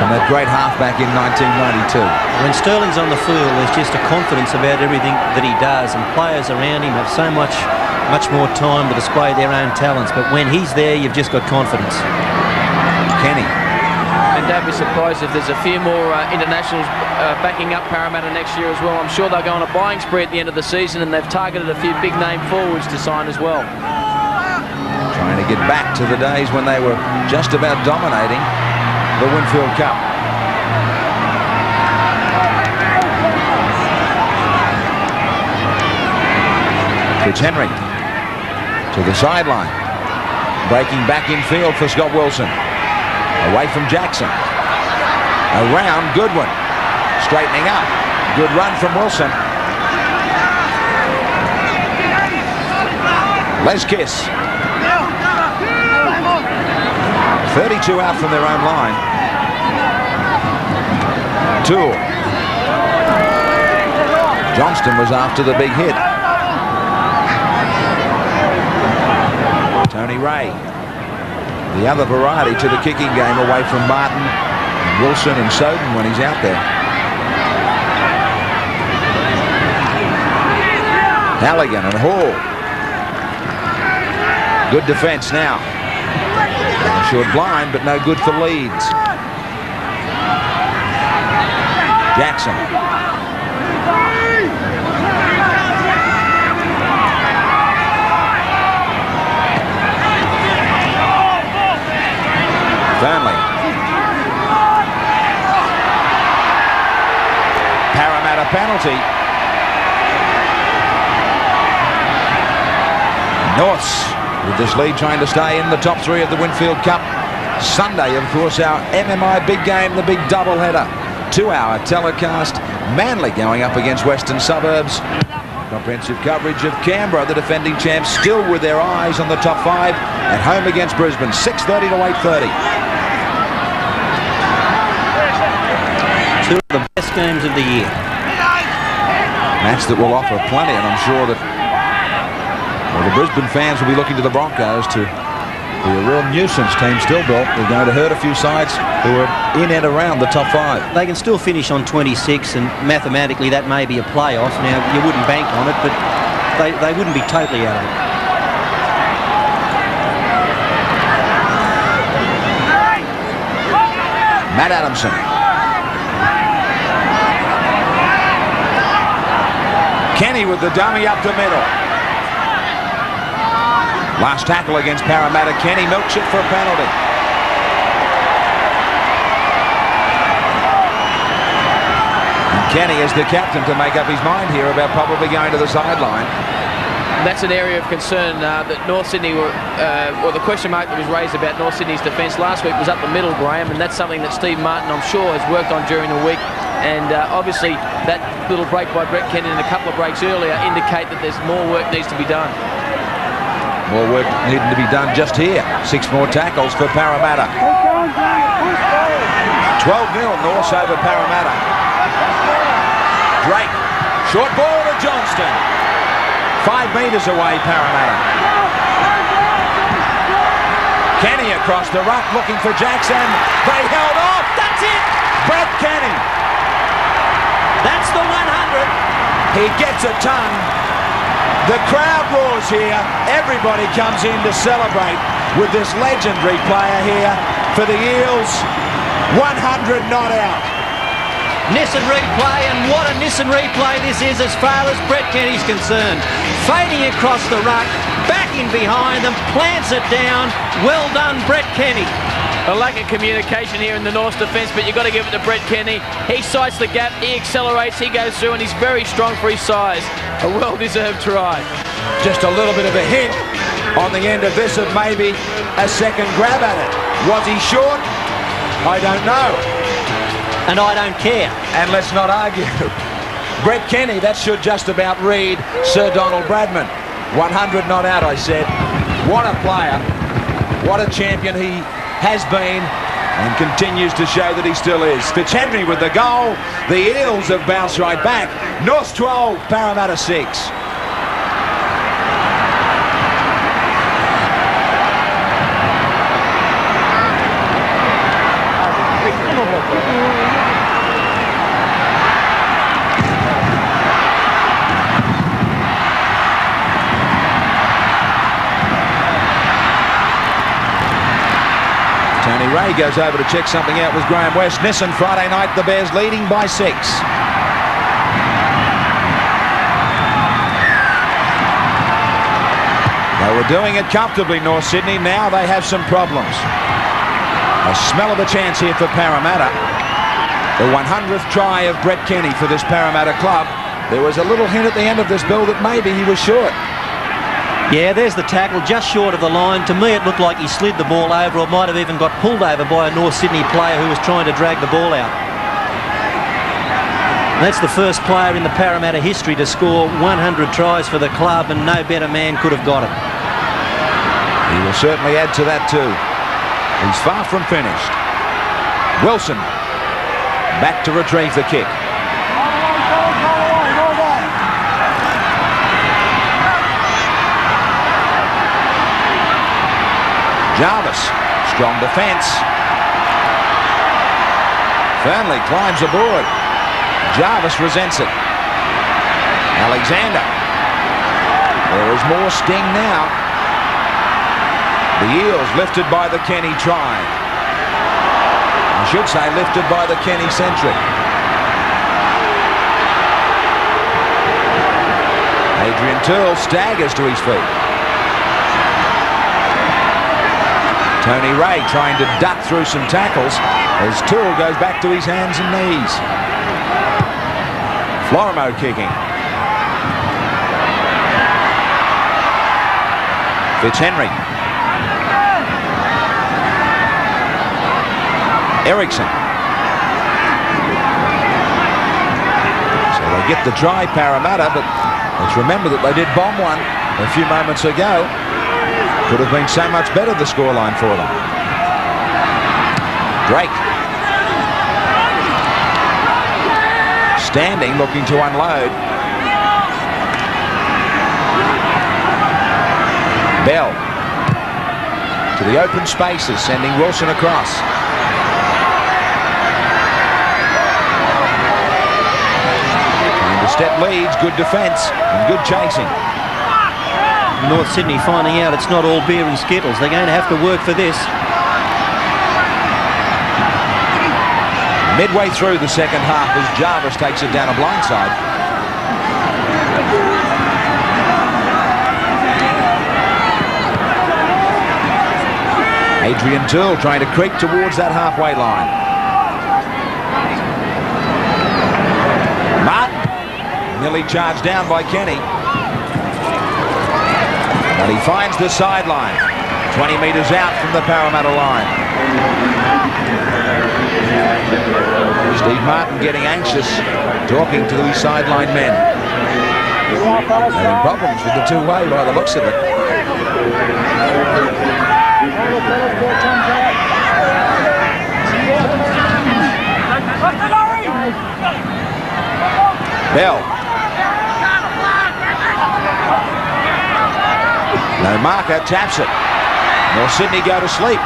from that great halfback in 1992. When Sterling's on the field, there's just a confidence about everything that he does, and players around him have so much more time to display their own talents. But when he's there, you've just got confidence. Kenny. And don't be surprised if there's a few more internationals backing up Parramatta next year as well. I'm sure they'll go on a buying spree at the end of the season, and they've targeted a few big name forwards to sign as well. Trying to get back to the days when they were just about dominating the Winfield Cup. Fitzhenry to the sideline. Breaking back in field for Scott Wilson. Away from Jackson. Around Goodwin. Straightening up. Good run from Wilson. Les Kiss. 32 out from their own line. TOOLE. Johnston was after the big hit. Tony Ray. The other variety to the kicking game away from Martin and Wilson and Soden when he's out there. Halligan and Hall. Good defence now. Short blind, but no good for Leeds. Jackson. Burnley. Parramatta penalty. Norths with this lead trying to stay in the top three of the Winfield Cup. Sunday, of course, our MMI big game, the big doubleheader. 2-hour telecast. Manly going up against Western Suburbs. Comprehensive coverage of Canberra, the defending champs, still with their eyes on the top five at home against Brisbane. 6:30 to 8:30. Two of the best games of the year. Match that will offer plenty, and I'm sure that the Brisbane fans will be looking to the Broncos to be a real nuisance. Team still built. They're going to hurt a few sides who are in and around the top five. They can still finish on 26, and mathematically that may be a playoff. Now, you wouldn't bank on it, but they wouldn't be totally out of it. Matt Adamson. Kenny with the dummy up the middle. Last tackle against Parramatta. Kenny milks it for a penalty. And Kenny is the captain to make up his mind here about probably going to the sideline. That's an area of concern that North Sydney were, well, the question mark that was raised about North Sydney's defence last week was up the middle, Graham, and that's something that Steve Martin, I'm sure, has worked on during the week. And obviously, that little break by Brett Kenny and a couple of breaks earlier indicate that there's more work needs to be done. More work needing to be done just here. 6 more tackles for Parramatta. 12-0 Norths over Parramatta. Drake. Short ball to Johnston. 5 metres away, Parramatta. Kenny across the ruck looking for Jackson. They held off. That's it. Brett Kenny. That's the 100. He gets a ton. The crowd roars here. Everybody comes in to celebrate with this legendary player here for the Eels. 100 not out. Nissan replay, and what a Nissan replay this is as far as Brett Kenny's concerned. Fading across the ruck, back in behind them, plants it down. Well done, Brett Kenny. A lack of communication here in the North's defence, but you've got to give it to Brett Kenny. He sights the gap, he accelerates, he goes through, and he's very strong for his size. A well-deserved try. Just a little bit of a hint on the end of this of maybe a second grab at it. Was he short? I don't know. And I don't care. And let's not argue. Brett Kenny, that should just about read Sir Donald Bradman. 100 not out, I said. What a player. What a champion he has been and continues to show that he still is. Fitzhenry with the goal. The Eels have bounced right back. North 12, Parramatta 6. Ray goes over to check something out with Graham West. Nissan Friday night, the Bears leading by 6. They were doing it comfortably, North Sydney. Now they have some problems. A smell of a chance here for Parramatta. The 100th try of Brett Kenny for this Parramatta club. There was a little hint at the end of this, Bill, that maybe he was short. Yeah, there's the tackle, just short of the line. To me, it looked like he slid the ball over, or might have even got pulled over by a North Sydney player who was trying to drag the ball out. And that's the first player in the Parramatta history to score 100 tries for the club, and no better man could have got it. He will certainly add to that too. He's far from finished. Wilson back to retrieve the kick. Jarvis, strong defence. Fernley climbs aboard. Jarvis resents it. Alexander. There is more sting now. The Eels lifted by the Kenny try. I should say lifted by the Kenny centric. Adrian TOOLE staggers to his feet. Tony Ray trying to duck through some tackles as TOOLE goes back to his hands and knees. Florimo kicking. Fitzhenry. ERICKSON. So they get the try, Parramatta, but let's remember that they did bomb one a few moments ago. Could have been so much better, the scoreline for them. Drake. Standing, looking to unload. Bell. To the open spaces, sending Wilson across. Trying to step leads, good defence and good chasing. North Sydney finding out it's not all beer and skittles. They're going to have to work for this. Midway through the second half as Jarvis takes it down a blindside. Adrian TOOLE trying to creep towards that halfway line. Martin nearly charged down by Kenny. But he finds the sideline, 20 metres out from the Parramatta line. Steve Martin getting anxious, talking to his sideline men. Having problems with the two-way by the looks of it. Bell. No marker, taps it. North Sydney go to sleep.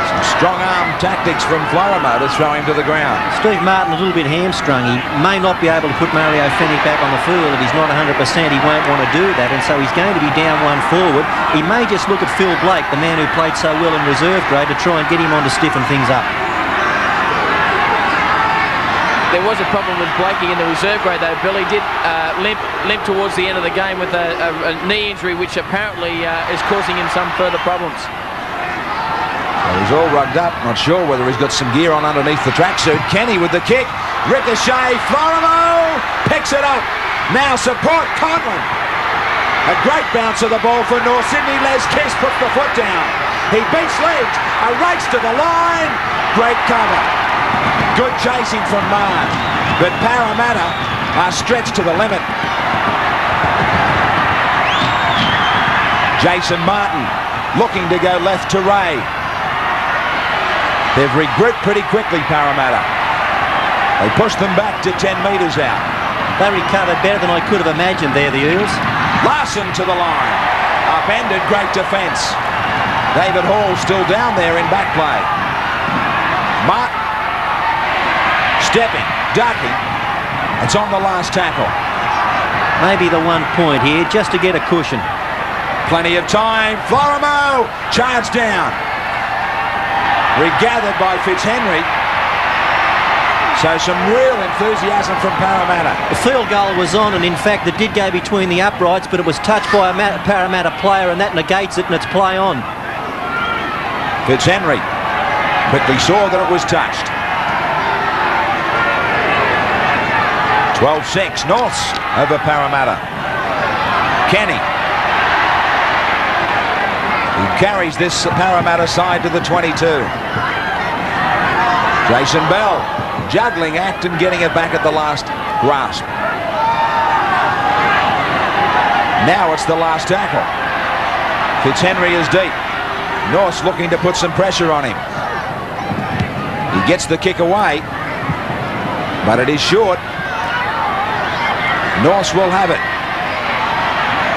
Some strong arm tactics from Florimo to throw him to the ground. Steve Martin a little bit hamstrung. He may not be able to put Mario Fennick back on the field. If he's not 100%, he won't want to do that, and so he's going to be down one forward. He may just look at Phil Blake, the man who played so well in reserve grade, to try and get him on to stiffen things up. There was a problem with Blakey in the reserve grade, though. Billy did limp towards the end of the game with a knee injury, which apparently is causing him some further problems. Well, he's all rugged up. Not sure whether he's got some gear on underneath the tracksuit. Kenny with the kick. Ricochet. Florimo picks it up. Now support CONLON. A great bounce of the ball for North Sydney. Les Kiss puts the foot down. He beats legs. A race to the line. Great cover. Good chasing from Marn, but Parramatta are stretched to the limit. Jason Martin looking to go left to Ray. They've regrouped pretty quickly, Parramatta. They pushed them back to 10 metres out. They recovered better than I could have imagined there, the Eels. Larson to the line. Upended, great defence. David Hall still down there in back play. Martin. Stepping, ducking. It's on the last tackle. Maybe the 1 point here, just to get a cushion. Plenty of time. Florimo charged down. Regathered by Fitzhenry. So some real enthusiasm from Parramatta. The field goal was on, and in fact it did go between the uprights, but it was touched by a Parramatta player, and that negates it, and it's play on. Fitzhenry quickly saw that it was touched. 12-6, Norths over Parramatta. Kenny. He carries this Parramatta side to the 22. Jason Bell, juggling act and getting it back at the last grasp. Now it's the last tackle. Fitzhenry is deep. Norths looking to put some pressure on him. He gets the kick away, but it is short. Norths will have it.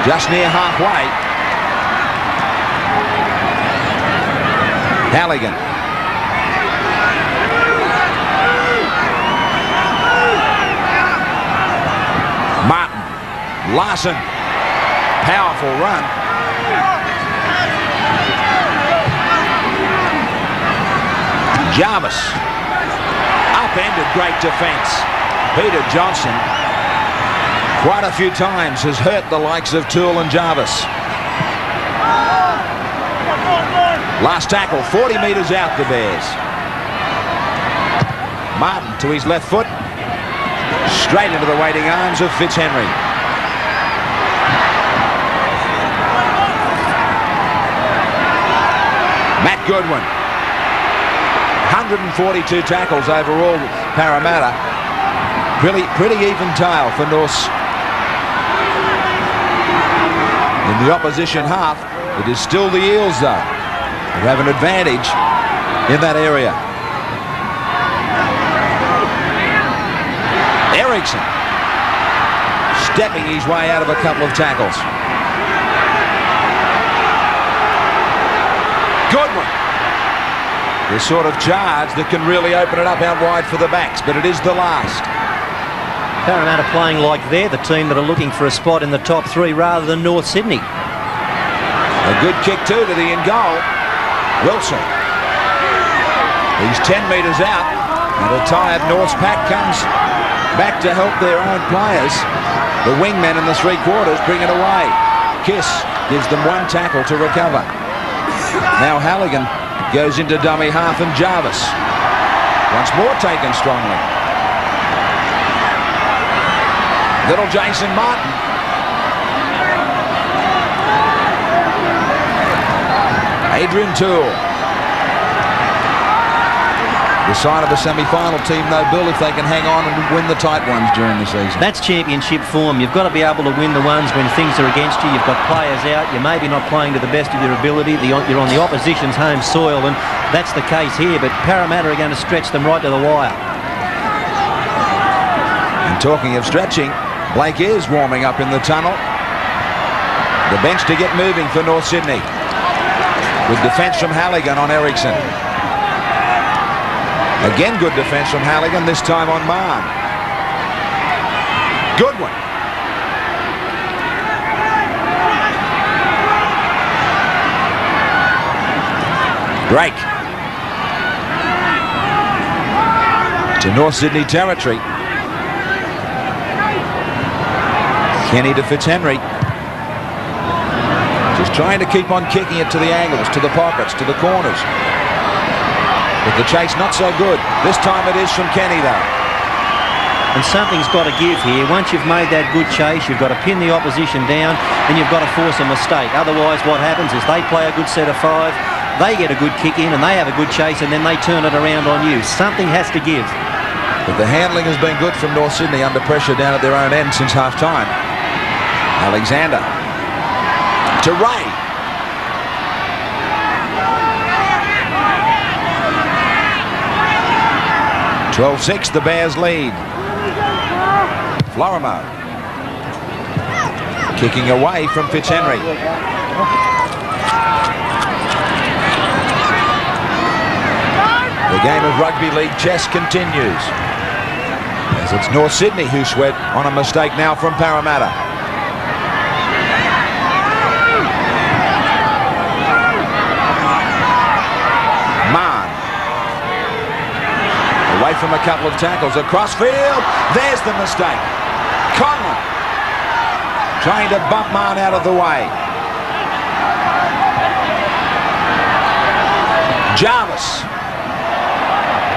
Just near halfway. Halligan. Martin. Larson. Powerful run. Jarvis. Upended, great defense. Peter Johnson, quite a few times, has hurt the likes of TOOLE and Jarvis. Last tackle, 40 metres out, the Bears. Martin to his left foot. Straight into the waiting arms of Fitzhenry. Matt Goodwin. 142 tackles overall, Parramatta. Pretty even tale for Norths. In the opposition half, it is still the Eels, though, who have an advantage in that area. ERICKSON stepping his way out of a couple of tackles. Goodwin. The sort of charge that can really open it up out wide for the backs, but it is the last. Parramatta playing like they're the team that are looking for a spot in the top three rather than North Sydney. A good kick too to the in goal. Wilson. He's 10 metres out, and a tired Norths pack comes back to help their own players. The wingmen in the three quarters bring it away. Kiss gives them one tackle to recover. Now Halligan goes into dummy half, and Jarvis once more taken strongly. Little Jason Martin. Adrian TOOLE. The sign of a semi-final team, though, Bill, if they can hang on and win the tight ones during the season. That's championship form. You've got to be able to win the ones when things are against you. You've got players out. You're maybe not playing to the best of your ability. You're on the opposition's home soil, and that's the case here. But Parramatta are going to stretch them right to the wire. And talking of stretching, Blake is warming up in the tunnel. The bench to get moving for North Sydney. Good defence from Halligan on ERICKSON. Again, good defence from Halligan, this time on Marn. Goodwin. Break. To North Sydney territory. Kenny to Fitzhenry. Just trying to keep on kicking it to the angles, to the pockets, to the corners. But the chase not so good. This time it is from Kenny, though. And something's got to give here. Once you've made that good chase, you've got to pin the opposition down, and you've got to force a mistake. Otherwise, what happens is they play a good set of five, they get a good kick in, and they have a good chase, and then they turn it around on you. Something has to give. But the handling has been good from North Sydney under pressure down at their own end since half-time. Alexander to Ray. (12-6), the Bears lead. Florimo kicking away from Fitzhenry. The game of rugby league chess continues, as it's North Sydney who sweat on a mistake now from Parramatta. from a couple of tackles. Across field, there's the mistake. CONLON trying to bump Marn out of the way. JARVIS.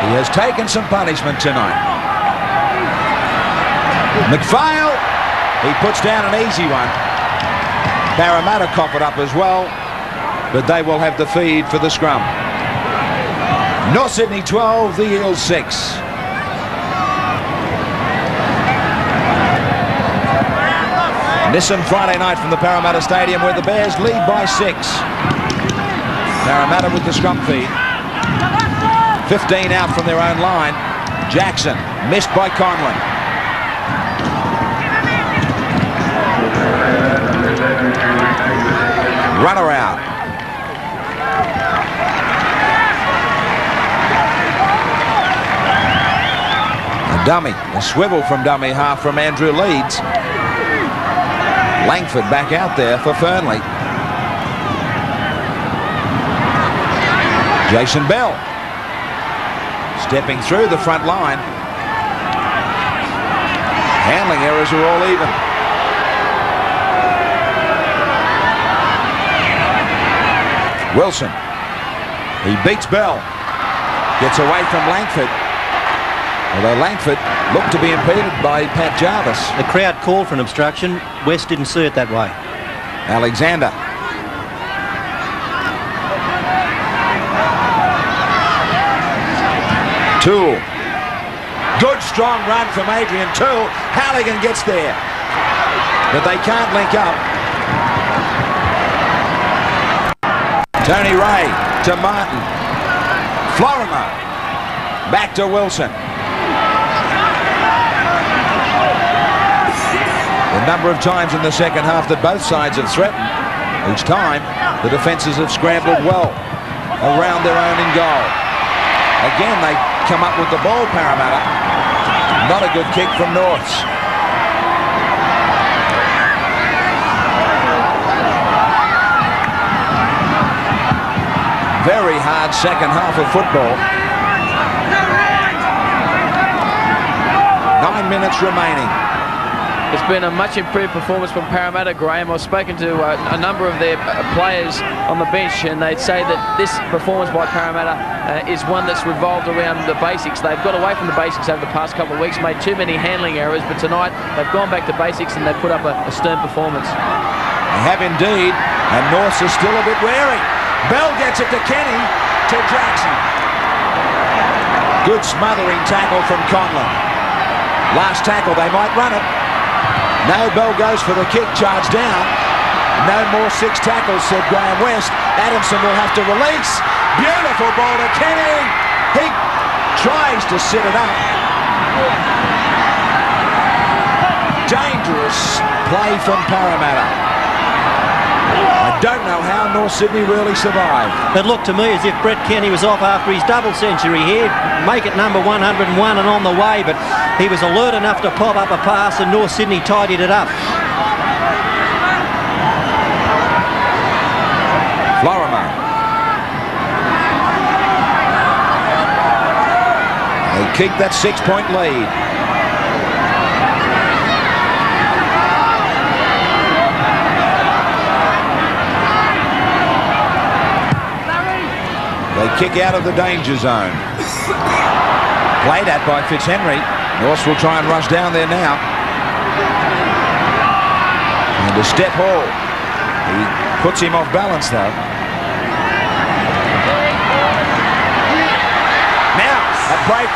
He has taken some punishment tonight. McPHAIL. He puts down an easy one. Parramatta cough it up as well, but they will have the feed for the scrum. North Sydney 12, the Eels 6. Nissan Friday night from the Parramatta Stadium, where the Bears lead by 6. Parramatta with the scrum feed. 15 out from their own line. Jackson missed by CONLON. Runner out. A dummy, a swivel from dummy half from Andrew LEEDS. Langford back out there for FAIRLEIGH. Jason Bell stepping through the front line. Handling errors are all even. Wilson. He beats Bell. Gets away from Langford. Although Langford looked to be impeded by Pat Jarvis. The crowd called for an obstruction. West didn't see it that way. Alexander. TOOLE. Good strong run from Adrian TOOLE. Halligan gets there, but they can't link up. Tony Ray to Martin. FLORIMO. Back to Wilson. The number of times in the second half that both sides have threatened, each time the defences have scrambled well around their own in goal. Again, they come up with the ball, Parramatta. Not a good kick from Norths. Very hard second half of football. 9 minutes remaining. It's been a much improved performance from Parramatta, Graham. I've spoken to a number of their players on the bench, and they'd say that this performance by Parramatta is one that's revolved around the basics. They've got away from the basics over the past couple of weeks, made too many handling errors, but tonight they've gone back to basics and they've put up a stern performance. They have indeed, and Norths is still a bit wary. Bell gets it to Kenny, to Jackson. Good smothering tackle from CONLON. Last tackle, they might run it. No, Bell goes for the kick, charge down. No more 6 tackles, said Graham West. Adamson will have to release. Beautiful ball to Kenny. He tries to sit it up. Dangerous play from Parramatta. I don't know how North Sydney really survived. It looked to me as if Brett Kenny was off after his double century here. Make it number 101 and on the way, but he was alert enough to pop up a pass and North Sydney tidied it up. FLORIMO. They keep that 6-point lead. They kick out of the danger zone. Played at by Fitzhenry. Norths will try and rush down there now. And to Step Hall. He puts him off balance though. Now a break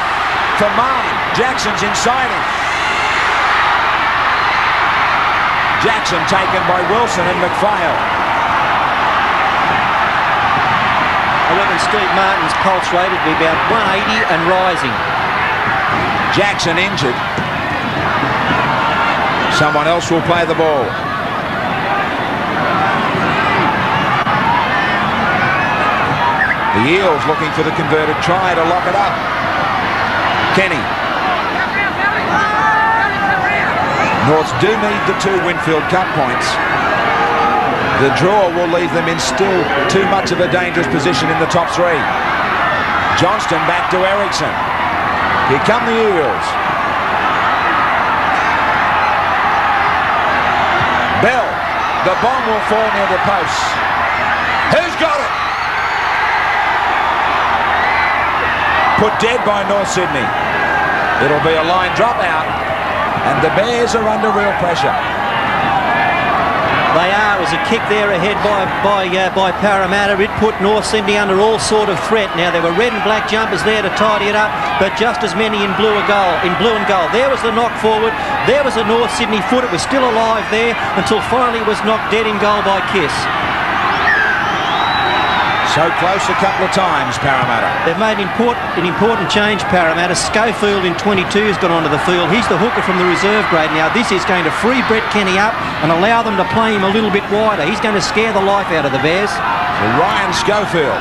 for Marn. Jackson's inside him. Jackson taken by Wilson and McPHAIL. I reckon Steve Martin's pulse rate would be about 180 and rising. Jackson injured. Someone else will play the ball. The Eels looking for the converted try to lock it up. Kenny. Norths do need the 2 Winfield Cup points. The draw will leave them in still too much of a dangerous position in the top 3. Johnston back to ERICKSON. Here come the Eels. Bell. The bomb will fall near the posts. Who's got it? Put dead by North Sydney. It'll be a line drop out, and the Bears are under real pressure. They are. It was a kick there ahead by Parramatta. It put North Sydney under all sort of threat. Now there were red and black jumpers there to tidy it up, but just as many in blue and gold. There was the knock forward. There was a North Sydney foot. It was still alive there until finally it was knocked dead in goal by Kiss. So close a couple of times, Parramatta. They've made an important change, Parramatta. Schofield in 22 has gone onto the field. He's the hooker from the reserve grade. Now this is going to free Brett Kenny up and allow them to play him a little bit wider. He's going to scare the life out of the Bears. So Ryan Schofield.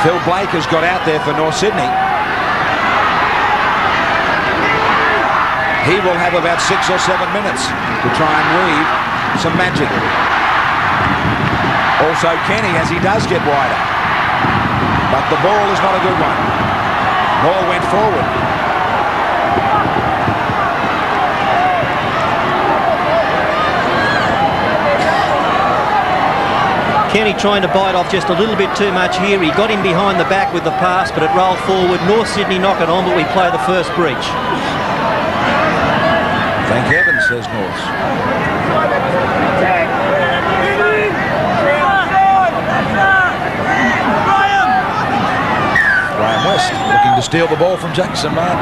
Phil Blake has got out there for North Sydney. He will have about 6 or 7 minutes to try and weave some magic. Also Kenny, as he does get wider, but the ball is not a good one. Ball went forward. Kenny trying to bite off just a little bit too much here. He got him behind the back with the pass, but it rolled forward. North Sydney knock it on, but we play the first breach. Thank heaven, says North. Graham West looking to steal the ball from Jackson Martin.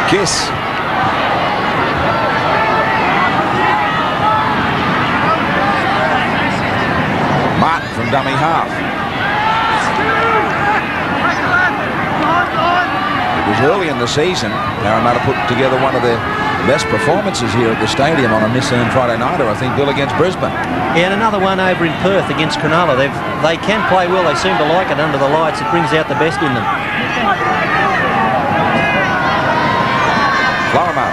Kiss. Martin from dummy half. It was early in the season. Parramatta put together one of their best performances here at the stadium on a miss-earned Friday nighter, I think, Bill, against Brisbane. Yeah, and another one over in Perth against Cronulla. They can play well. They seem to like it under the lights. It brings out the best in them. Florimo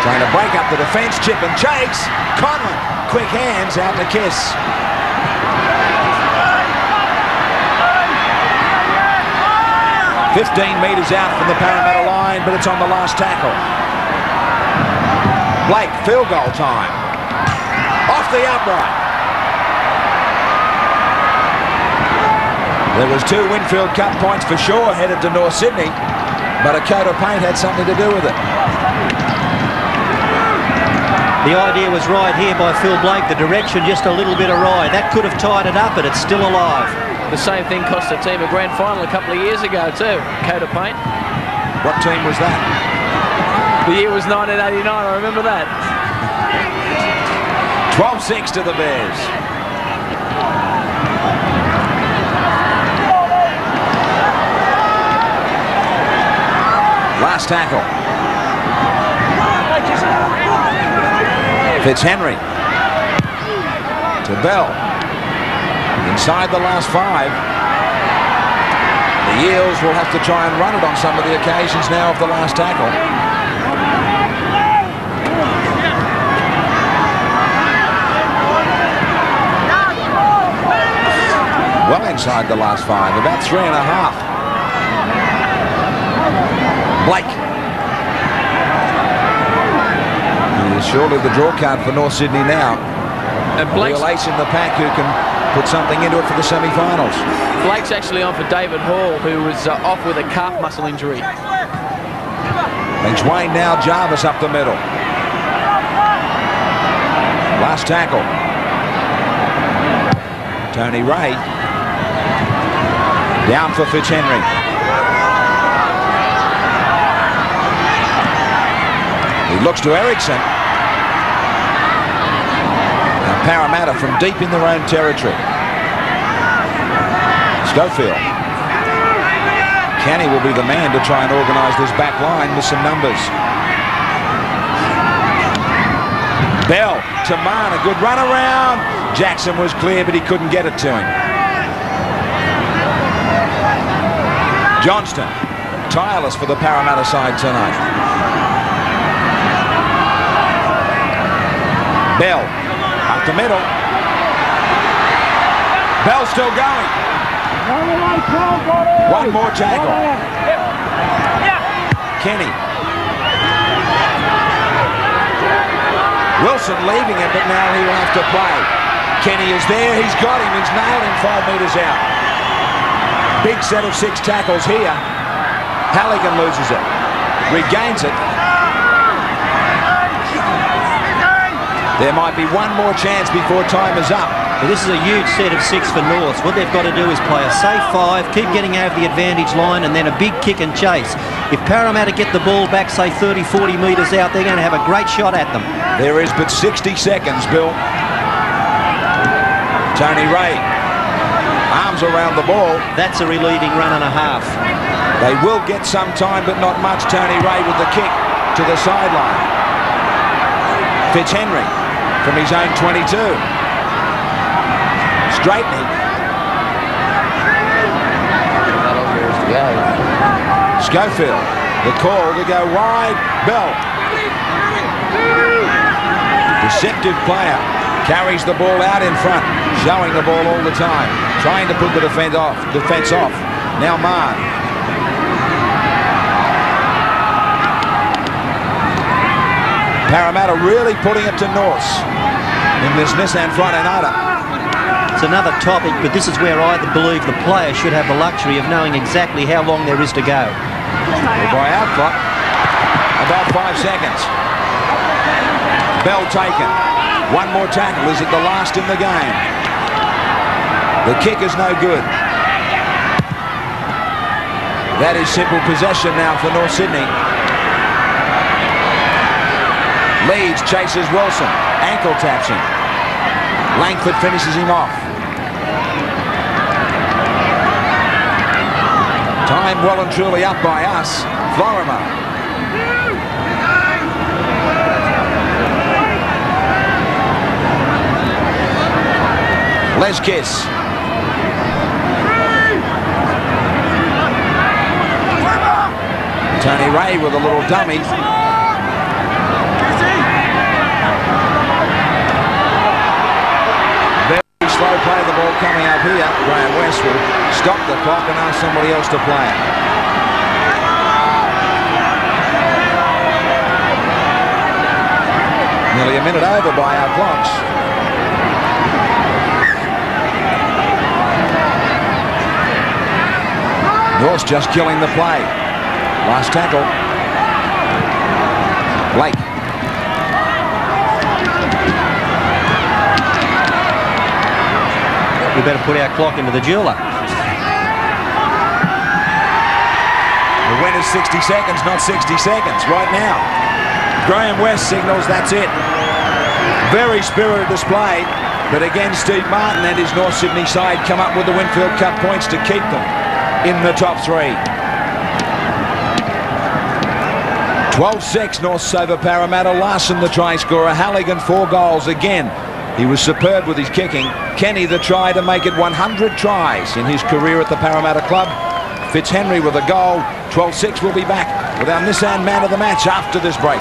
trying to break up the defence. Chip and chase. Conlon, quick hands out to Kiss. .15 metres out from the Parramatta line, but it's on the last tackle. Blake, field goal time. Off the upright. There was 2 Winfield Cup points for sure headed to North Sydney, but a coat of paint had something to do with it. The idea was right here by Phil Blake. The direction just a little bit awry. That could have tied it up, but it's still alive. The same thing cost the team a grand final a couple of years ago too. Coat of paint. What team was that? The year was 1989, I remember that. 12-6 to the Bears. Last tackle. Fitzhenry to Bell. Inside the last 5. The Eels will have to try and run it on some of the occasions now of the last tackle. Well inside the last 5, about 3.5. Blake. He is surely the draw card for North Sydney now. And Blake's ace in the pack who can put something into it for the semi-finals. Blake's actually on for David Hall, who was off with a calf muscle injury. Thanks Wayne now. Jarvis up the middle. Last tackle. Tony Ray. Down for Fitzhenry. He looks to Erickson. Parramatta from deep in their own territory. Schofield. Canny will be the man to try and organise this back line with some numbers. Bell to Mann, a good run around. Jackson was clear, but he couldn't get it to him. Johnston, tireless for the Parramatta side tonight. Bell. Up the middle. Bell still going. One more tackle. Kenny. Wilson leaving him, but now he will have to play. Kenny is there. He's got him. He's nailed him 5 metres out. Big set of 6 tackles here. Halligan loses it. Regains it. There might be one more chance before time is up. Well, this is a huge set of 6 for Norths. What they've got to do is play a safe 5, keep getting over the advantage line, and then a big kick and chase. If Parramatta get the ball back, say 30, 40 metres out, they're going to have a great shot at them. There is but 60 seconds, Bill. Tony Ray, arms around the ball. That's a relieving run and a half. They will get some time, but not much. Tony Ray with the kick to the sideline. Fitzhenry from his own 22. Straightening. Schofield, the call to go wide. Bell. Deceptive player. Carries the ball out in front. Showing the ball all the time. Trying to put the defence off. Now Marn. Parramatta really putting it to Norths in this Nissan Friday nighter. It's another topic, but this is where I believe the player should have the luxury of knowing exactly how long there is to go. By our clock, about 5 seconds. Bell taken. One more tackle. Is it the last in the game? The kick is no good. That is simple possession now for North Sydney. Leeds chases Wilson. Ankle taps him. Langford finishes him off. Time well and truly up by us. Florimo. Leskis. Tony Ray with a little dummy. Slow play, the ball coming up here. Graham West will stop the clock and ask somebody else to play it. Nearly a minute over by our clocks. North's just killing the play. Last tackle. Blake. We better put our clock into the jeweler. The win is 60 seconds, not 60 seconds right now. Graham West signals that's it. Very spirited display, but again Steve Martin and his North Sydney side come up with the Winfield Cup points to keep them in the top 3. 12-6 Norths over Parramatta. Larson the try scorer. Halligan 4 goals again. He was superb with his kicking. Kenny the try to make it 100 tries in his career at the Parramatta club. Fitzhenry with a goal. 12-6 will be back with our Nissan man of the match after this break.